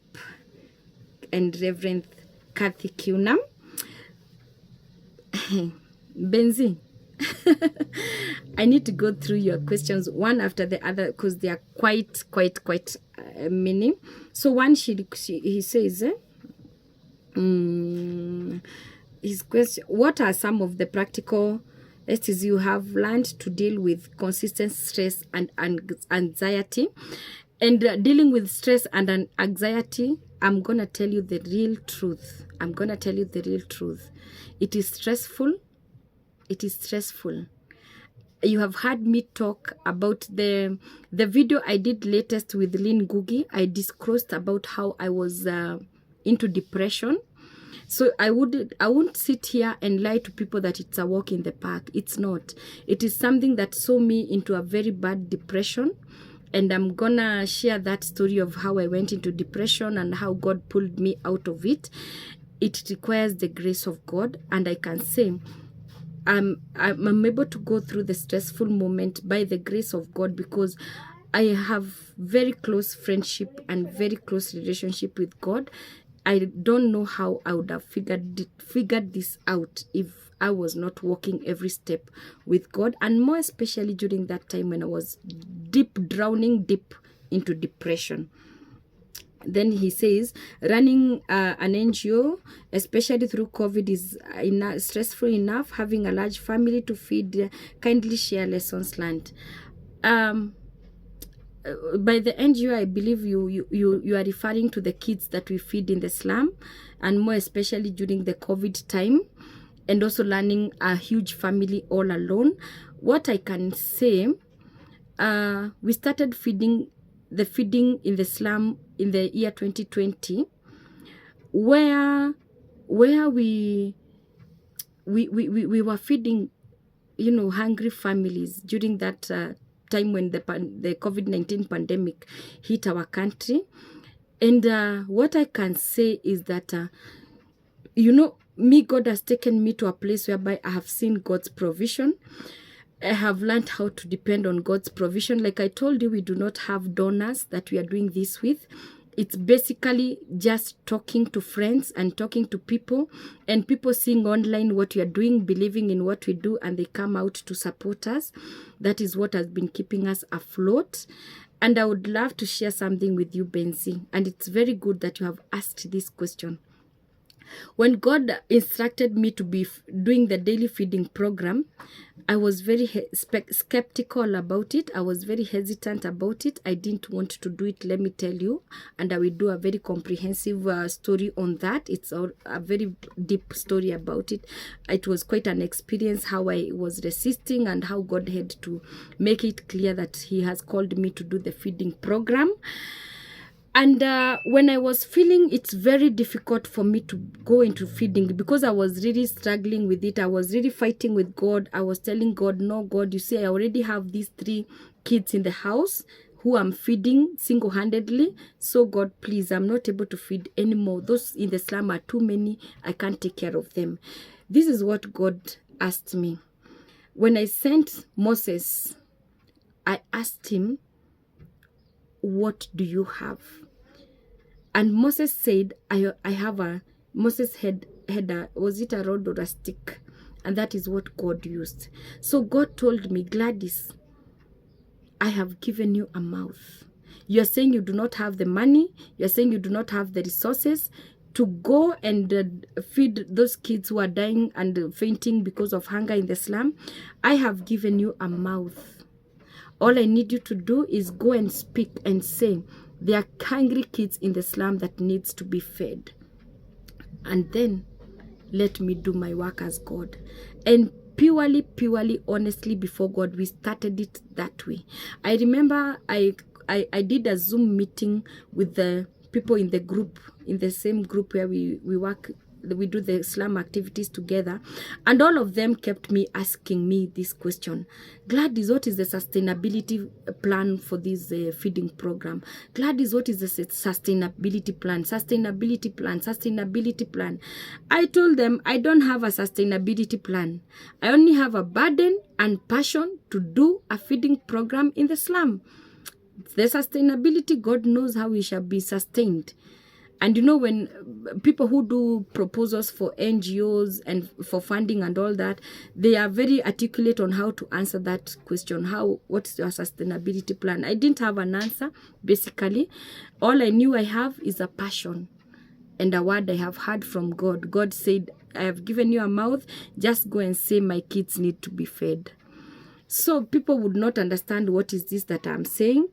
and Reverend Kathy Cunham. Benzi, I need to go through your questions one after the other because they are quite many. So one, he says, his question, what are some of the practical STs you have learned to deal with consistent stress and anxiety? And dealing with stress and anxiety, I'm going to tell you the real truth. It is stressful. You have heard me talk about the video I did latest with Lynn Gugi. I disclosed about how I was into depression. So I won't sit here and lie to people that it's a walk in the park. It's not. It is something that saw me into a very bad depression. And I'm gonna share that story of how I went into depression and how God pulled me out of it. It requires the grace of God. And I can say I'm able to go through the stressful moment by the grace of God, because I have very close friendship and very close relationship with God. I don't know how I would have figured this out if I was not walking every step with God, and more especially during that time when I was drowning deep into depression. Then he says, running an NGO, especially through COVID, is stressful enough. Having a large family to feed, kindly share lessons learned. By the NGO, I believe you are referring to the kids that we feed in the slum, and more especially during the COVID time, and also learning a huge family all alone. What I can say, we started feeding in the slum in the year 2020, where we were feeding, hungry families during that time when the COVID-19 pandemic hit our country. And what I can say is that, God has taken me to a place whereby I have seen God's provision. I have learned how to depend on God's provision. Like I told you, we do not have donors that we are doing this with. It's basically just talking to friends and talking to people, and people seeing online what we are doing, believing in what we do, and they come out to support us. That is what has been keeping us afloat. And I would love to share something with you, Benzi. And it's very good that you have asked this question. When God instructed me to be doing the daily feeding program, I was very skeptical about it. I was very hesitant about it. I didn't want to do it, let me tell you. And I will do a very comprehensive story on that. It's a very deep story about it. It was quite an experience how I was resisting and how God had to make it clear that He has called me to do the feeding program. And when I was feeling it's very difficult for me to go into feeding because I was really struggling with it. I was really fighting with God. I was telling God, no, God, you see, I already have these 3 kids in the house who I'm feeding single-handedly. So God, please, I'm not able to feed anymore. Those in the slum are too many. I can't take care of them. This is what God asked me. When I sent Moses, I asked him, what do you have? And Moses said, Moses had a, was it a rod or a stick? And that is what God used. So God told me, Gladys, I have given you a mouth. You're saying you do not have the money. You're saying you do not have the resources to go and feed those kids who are dying and fainting because of hunger in the slum. I have given you a mouth. All I need you to do is go and speak and say, there are hungry kids in the slum that needs to be fed. And then let me do my work as God. And purely, honestly, before God, we started it that way. I remember I did a Zoom meeting with the people in the group, in the same group where we work, we do the slum activities together, and all of them kept me asking me this question. Gladys, what is the sustainability plan for this feeding program? Gladys, what is the sustainability plan? Sustainability plan, sustainability plan. I told them I don't have a sustainability plan. I only have a burden and passion to do a feeding program in the slum. The sustainability, God knows how we shall be sustained. And you know, when people who do proposals for NGOs and for funding and all that, they are very articulate on how to answer that question. What's your sustainability plan? I didn't have an answer, basically. All I knew I have is a passion and a word I have heard from God. God said, I have given you a mouth, just go and say my kids need to be fed. So people would not understand what is this that I'm saying.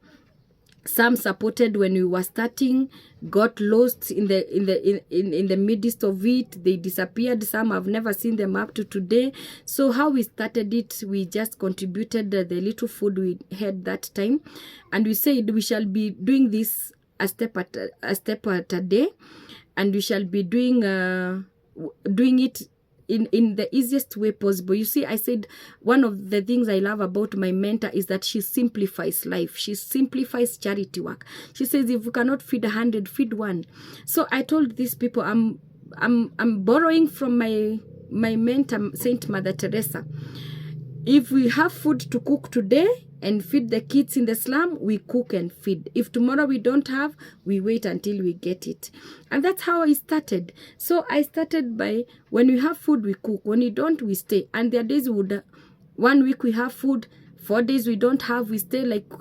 Some supported when we were starting, got lost in the midst of it. They disappeared. Some have never seen them up to today. So how we started it, we just contributed the little food we had that time, and we said we shall be doing this a step at a day, and we shall be doing it in the easiest way possible. You see, I said one of the things I love about my mentor is that she simplifies life. She simplifies charity work. She says, if you cannot feed 100, feed 1. So I told these people, I'm borrowing from my mentor, Saint Mother Teresa. If we have food to cook today and feed the kids in the slum, we cook and feed. If tomorrow we don't have, we wait until we get it. And that's how I started. So I started by, when we have food, we cook. When we don't, we stay. And there are days 1 week we have food, 4 days we don't have, we stay like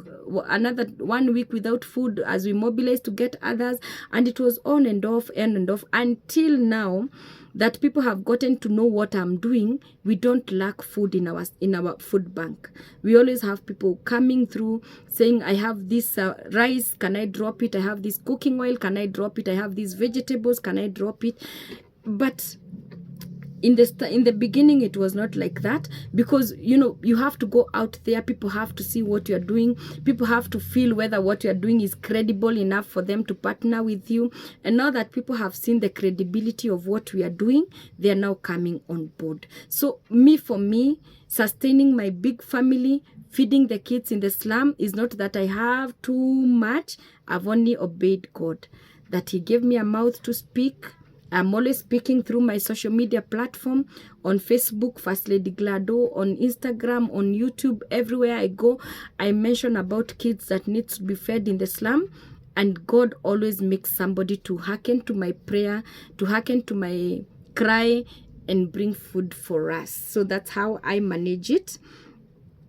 another 1 week without food as we mobilize to get others. And it was on and off until now that people have gotten to know what I'm doing. We don't lack food in our food bank. We always have people coming through saying, I have this rice, can I drop it? I have this cooking oil, can I drop it? I have these vegetables, can I drop it? But in the beginning, it was not like that, because you have to go out there. People have to see what you're doing. People have to feel whether what you're doing is credible enough for them to partner with you. And now that people have seen the credibility of what we are doing, they are now coming on board. So for me, sustaining my big family, feeding the kids in the slum, is not that I have too much. I've only obeyed God, that He gave me a mouth to speak, I'm always speaking through my social media platform, on Facebook, First Lady Glado, on Instagram, on YouTube. Everywhere I go, I mention about kids that need to be fed in the slum. And God always makes somebody to hearken to my prayer, to hearken to my cry, and bring food for us. So that's how I manage it.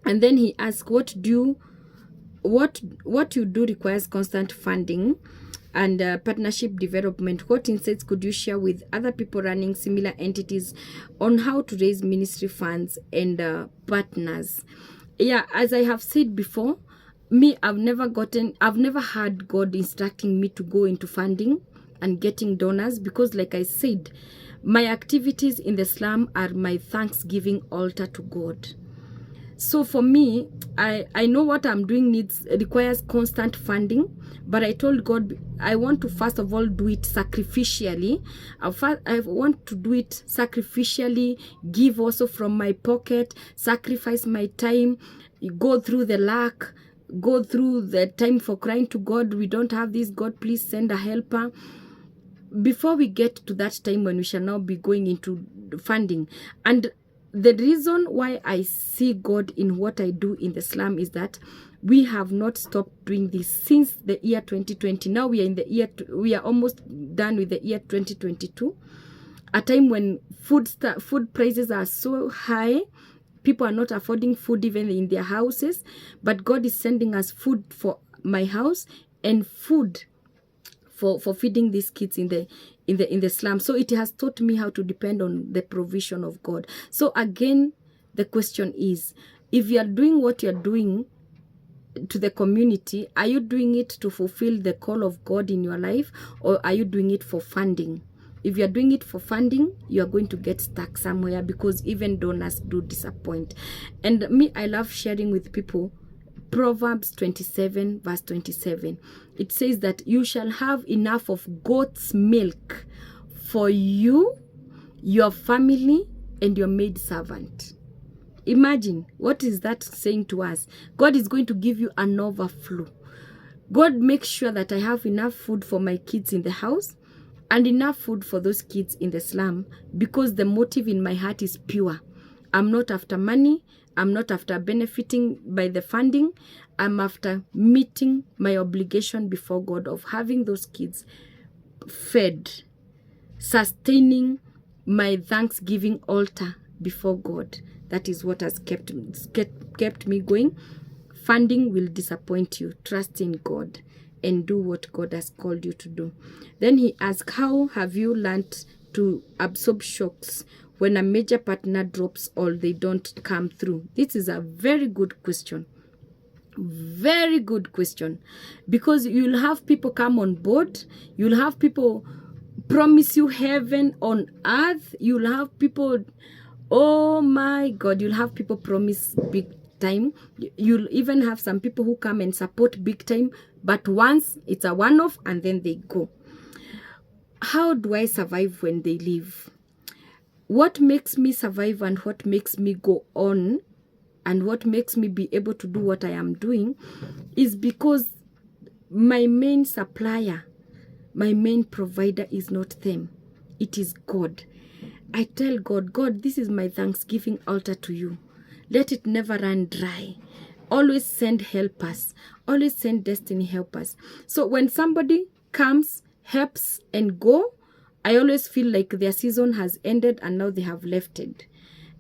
And then he asked, what you do requires constant funding and partnership development. What insights could you share with other people running similar entities on how to raise ministry funds and partners? Yeah, as I have said before, me, I've never had God instructing me to go into funding and getting donors, because like I said, my activities in the slum are my thanksgiving altar to God. So for me, I know what I'm doing requires constant funding, but I told God I want to first of all do it sacrificially. I want to do it sacrificially, give also from my pocket, sacrifice my time, go through the lack, go through the time for crying to God, we don't have this, God please send a helper, before we get to that time when we shall now be going into funding. And the reason why I see God in what I do in the slum is that we have not stopped doing this since the year 2020. Now we are we are almost done with the year 2022, a time when food prices are so high, people are not affording food even in their houses, but God is sending us food for my house and food for feeding these kids in the slum. So it has taught me how to depend on the provision of God. So again, the question is, if you are doing what you're doing to the community, are you doing it to fulfill the call of God in your life, or are you doing it for funding? If you're doing it for funding, you're going to get stuck somewhere, because even donors do disappoint. And me, I love sharing with people Proverbs 27 verse 27. It says that you shall have enough of goat's milk for you, your family, and your maid servant. Imagine, what is that saying to us? God is going to give you an overflow. God makes sure that I have enough food for my kids in the house and enough food for those kids in the slum, because the motive in my heart is pure. I'm not after money. I'm not after benefiting by the funding. I'm after meeting my obligation before God of having those kids fed, sustaining my thanksgiving altar before God. That is what has kept me going. Funding will disappoint you. Trust in God and do what God has called you to do. Then he asked, how have you learned to absorb shocks when a major partner drops or they don't come through? This is a very good question. Very good question. Because you'll have people come on board. You'll have people promise you heaven on earth. You'll have people, oh my God, you'll have people promise big time. You'll even have some people who come and support big time, but once it's a one-off and then they go. How do I survive when they leave? What makes me survive and what makes me go on and what makes me be able to do what I am doing is because my main supplier, my main provider is not them. It is God. I tell God, God, this is my thanksgiving altar to you. Let it never run dry. Always send helpers. Always send destiny helpers. So when somebody comes, helps, and go, I always feel like their season has ended and now they have left it.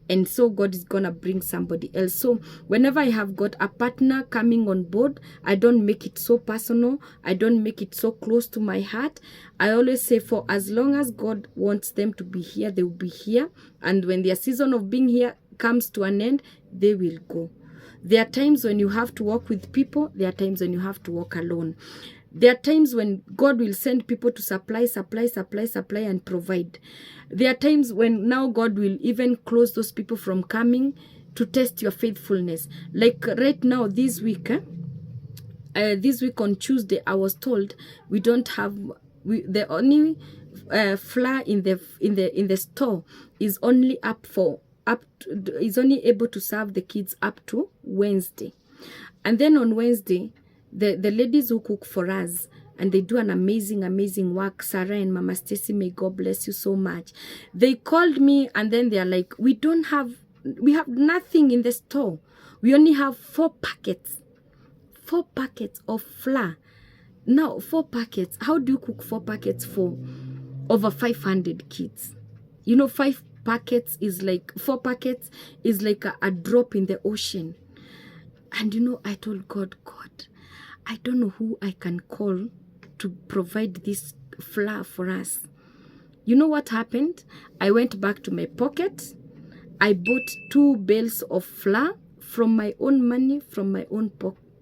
And so God is going to bring somebody else. So whenever I have got a partner coming on board, I don't make it so personal. I don't make it so close to my heart. I always say, for as long as God wants them to be here, they will be here. And when their season of being here comes to an end, they will go. There are times when you have to walk with people. There are times when you have to walk alone. There are times when God will send people to supply, and provide. There are times when now God will even close those people from coming to test your faithfulness. Like right now, this week on Tuesday, I was told we don't have, the only flour in the store is only is only able to serve the kids up to Wednesday. And then on Wednesday, the ladies who cook for us, and they do an amazing work. Sarah and Mama Stacy, may God bless you so much. They called me, and then they're like, we have nothing in the store. We only have 4 packets of flour. Now 4 packets, how do you cook 4 packets for over 500 kids? You know, 5 packets is like 4 packets is like a drop in the ocean. And you know, I told God, I don't know who I can call to provide this flour for us. You know what happened? I went back to my pocket. I bought 2 bales of flour from my own money, from my own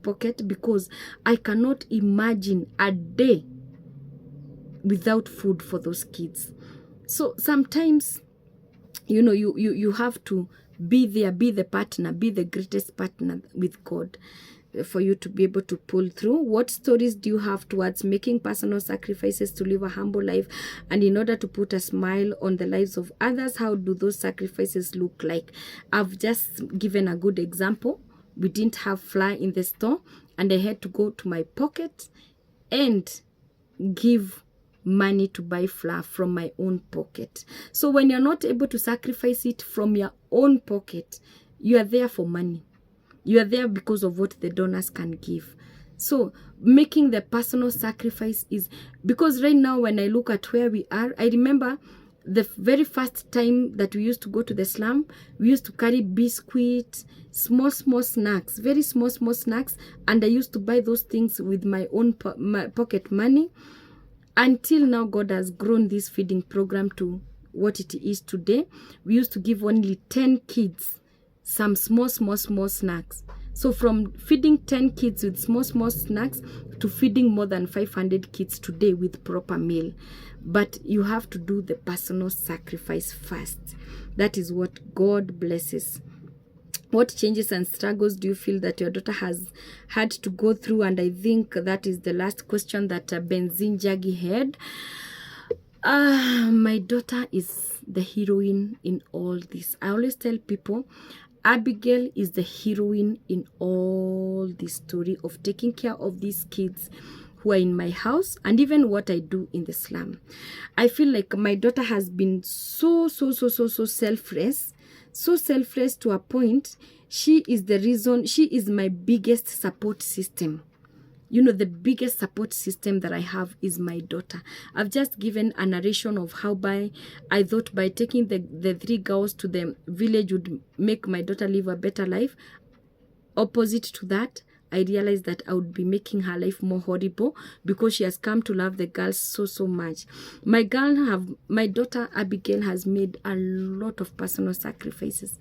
pocket, because I cannot imagine a day without food for those kids. So sometimes, you know, you have to be there, be the partner, be the greatest partner with God for you to be able to pull through. What stories do you have towards making personal sacrifices to live a humble life and in order to put a smile on the lives of others? How do those sacrifices look like? I've just given a good example. We didn't have flour in the store, and I had to go to my pocket and give money to buy flour from my own pocket. So when you're not able to sacrifice it from your own pocket, you are there for money. You are there because of what the donors can give. So making the personal sacrifice is, because right now when I look at where we are, I remember the very first time that we used to go to the slum, we used to carry biscuits, small snacks, very small snacks, and I used to buy those things with my own pocket money. Until now, God has grown this feeding program to what it is today. We used to give only 10 kids some small snacks. So from feeding 10 kids with small snacks to feeding more than 500 kids today with proper meal. But you have to do the personal sacrifice first. That is what God blesses. What changes and struggles do you feel that your daughter has had to go through? And I think that is the last question that Benzin Jaggi had. My daughter is the heroine in all this. I always tell people, Abigail is the heroine in all this story of taking care of these kids who are in my house and even what I do in the slum. I feel like my daughter has been so selfless. So selfless to a point. She is the reason, she is my biggest support system. You know, the biggest support system that I have is my daughter. I've just given a narration of how I thought by taking the 3 girls to the village would make my daughter live a better life. Opposite to that, I realized that I would be making her life more horrible because she has come to love the girls so much. My daughter Abigail has made a lot of personal sacrifices.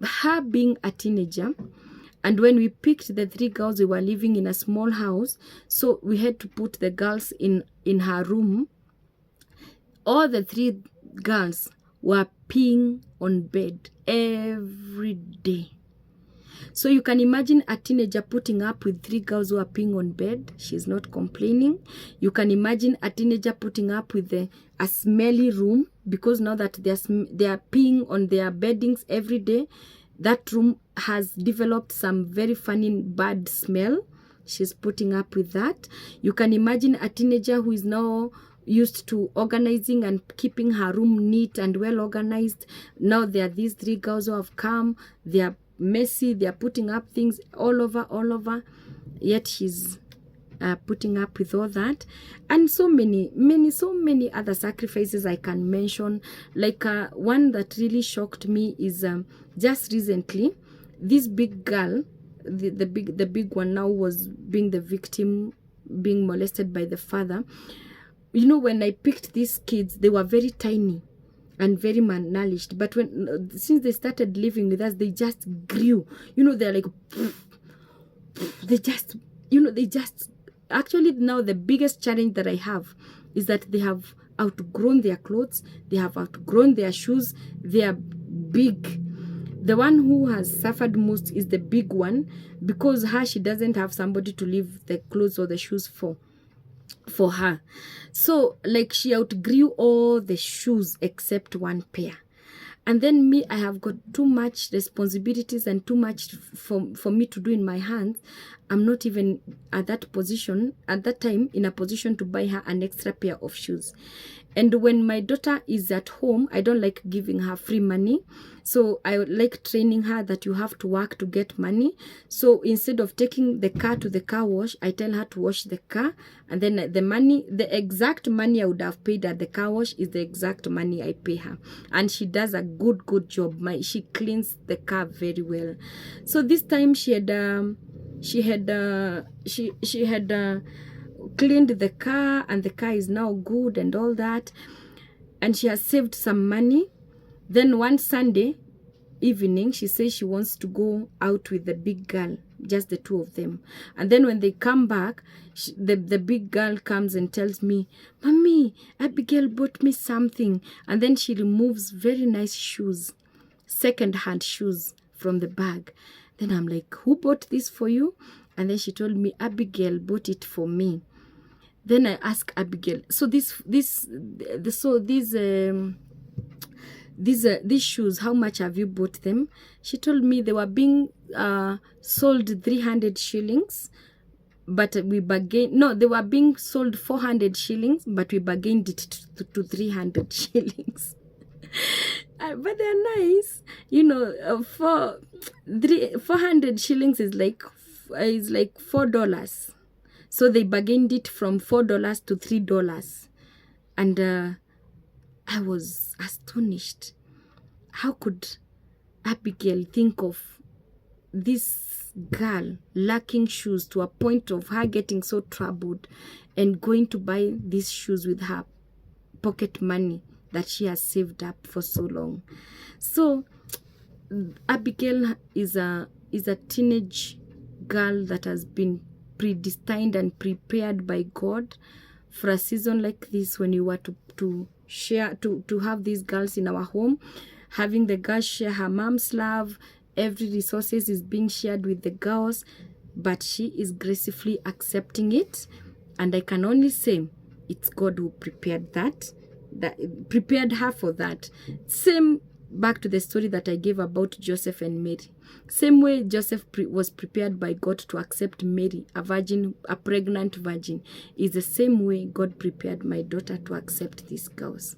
Her being a teenager, and when we picked the 3 girls, we were living in a small house, so we had to put the girls in her room. All the 3 girls were peeing on bed every day. So you can imagine a teenager putting up with 3 girls who are peeing on bed. She's not complaining. You can imagine a teenager putting up with a smelly room, because now that they are peeing on their beddings every day, that room has developed some very funny bad smell. She's putting up with that. You can imagine a teenager who is now used to organizing and keeping her room neat and well organized. Now there are these 3 girls who have come. They are messy. They are putting up things all over. Yet she's putting up with all that, and so many other sacrifices I can mention. Like one that really shocked me is just recently, this big girl, the big one now, was being the victim, being molested by the father. You know, when I picked these kids, they were very tiny and very malnourished, but since they started living with us, they just grew. You know, they're like they just actually, now the biggest challenge that I have is that they have outgrown their clothes, they have outgrown their shoes, they are big. The one who has suffered most is the big one, because she doesn't have somebody to leave the clothes or the shoes for her. So like, she outgrew all the shoes except 1 pair. And then me, I have got too much responsibilities and too much for me to do in my hands. I'm not even at that position, at that time, in a position to buy her an extra pair of shoes. And when my daughter is at home, I don't like giving her free money. So I like training her that you have to work to get money. So instead of taking the car to the car wash, I tell her to wash the car. And then the money, the exact money I would have paid at the car wash is the exact money I pay her. And she does a good job. She cleans the car very well. So this time she had cleaned the car, and the car is now good and all that, and she has saved some money. Then one Sunday evening, she says she wants to go out with the big girl, just the two of them. And then when they come back, the big girl comes and tells me, "Mommy, Abigail bought me something." And then she removes very nice shoes, second-hand shoes, from the bag. Then I'm like, "Who bought this for you?" And then she told me, "Abigail bought it for me." Then I asked Abigail, "So these shoes, how much have you bought them?" She told me they were being sold 300 shillings, but we bargained. No, they were being sold 400 shillings, but we bargained it to 300 shillings. But they're nice, you know. 400 shillings is like $4. So they bargained it from $4 to $3. And I was astonished. How could Abigail think of this girl lacking shoes to a point of her getting so troubled and going to buy these shoes with her pocket money that she has saved up for so long? So Abigail is a teenage girl that has been predestined and prepared by God for a season like this, when you were to share, to have these girls in our home, having the girls share her mom's love. Every resources is being shared with the girls, but she is gracefully accepting it. And I can only say it's God who prepared that prepared her for that. Same, back to the story that I gave about Joseph and Mary. Same way Joseph was prepared by God to accept Mary, a pregnant virgin, is the same way God prepared my daughter to accept these girls.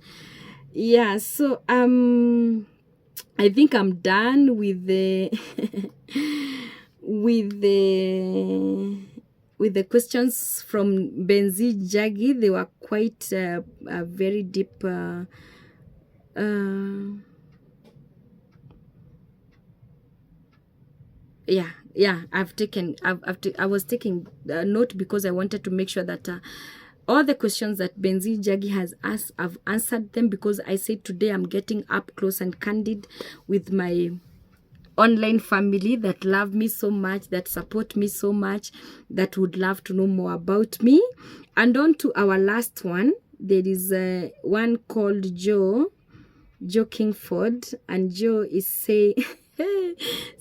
Yeah, so I think I'm done with the with the questions from Benzi Jagi. They were quite very deep. Yeah, I was taking a note because I wanted to make sure that all the questions that Benzi Jagi has asked, I've answered them, because I said today I'm getting up close and candid with my online family that love me so much, that support me so much, that would love to know more about me. And on to our last one. There is one called Joe Kingford, and Joe is saying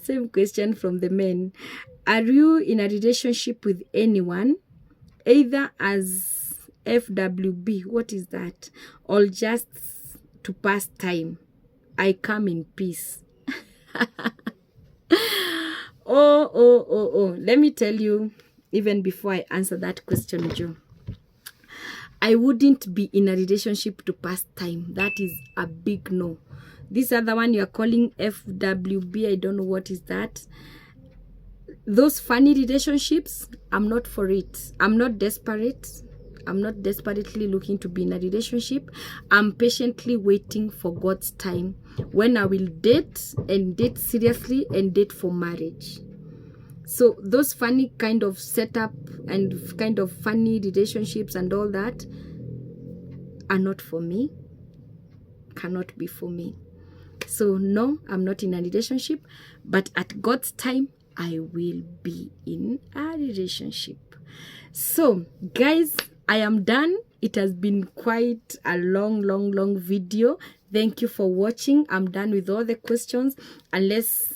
same question from the men. Are you in a relationship with anyone, either as FWB, what is that, or just to pass time? I come in peace. Oh, let me tell you, even before I answer that question, Joe, I wouldn't be in a relationship to pass time. That is a big no. This other one you are calling FWB, I don't know what is that. Those funny relationships, I'm not for it. I'm not desperate. I'm not desperately looking to be in a relationship. I'm patiently waiting for God's time, when I will date, and date seriously, and date for marriage. So those funny kind of setup and kind of funny relationships and all that are not for me. Cannot be for me. So no, I'm not in a relationship, but at God's time, I will be in a relationship. So guys, I am done. It has been quite a long video. Thank you for watching. I'm done with all the questions, unless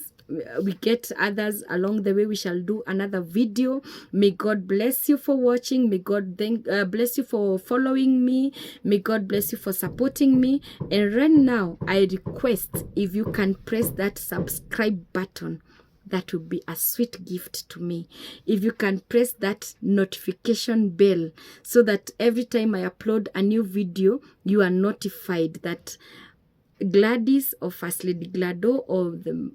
we get others along the way, we shall do another video. May God bless you for watching. May God bless you for following me. May God bless you for supporting me. And right now, I request if you can press that subscribe button. That would be a sweet gift to me. If you can press that notification bell so that every time I upload a new video, you are notified that Gladys or First Lady Glado or the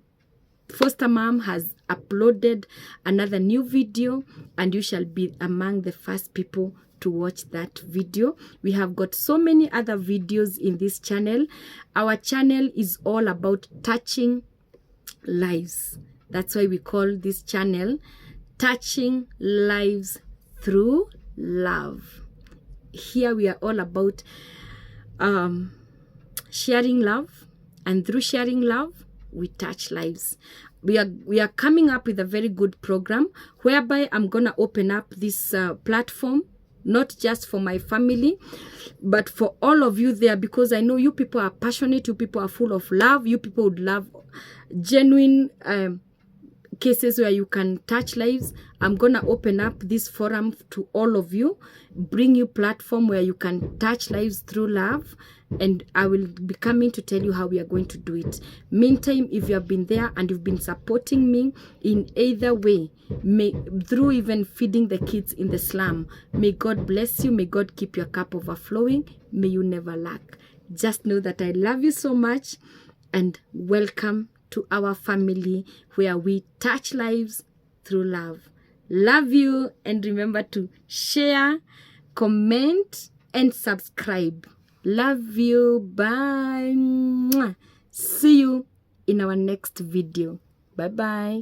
foster mom has uploaded another new video, and you shall be among the first people to watch that video. We have got so many other videos in this channel. Our channel is all about touching lives. That's why we call this channel Touching Lives Through Love. Here we are all about sharing love, and through sharing love, we touch lives. We are coming up with a very good program whereby I'm gonna open up this platform, not just for my family, but for all of you there, because I know you people are passionate, you people are full of love, you people would love genuine cases where you can touch lives. I'm gonna open up this forum to all of you, bring you platform where you can touch lives through love, and I will be coming to tell you how we are going to do it. Meantime, if you have been there and you've been supporting me in either way, through even feeding the kids in the slum, may God bless you, may God keep your cup overflowing, may you never lack. Just know that I love you so much, and welcome to our family where we touch lives through love. Love you, and remember to share, comment, and subscribe. Love you. Bye. Mwah. See you in our next video. Bye-bye.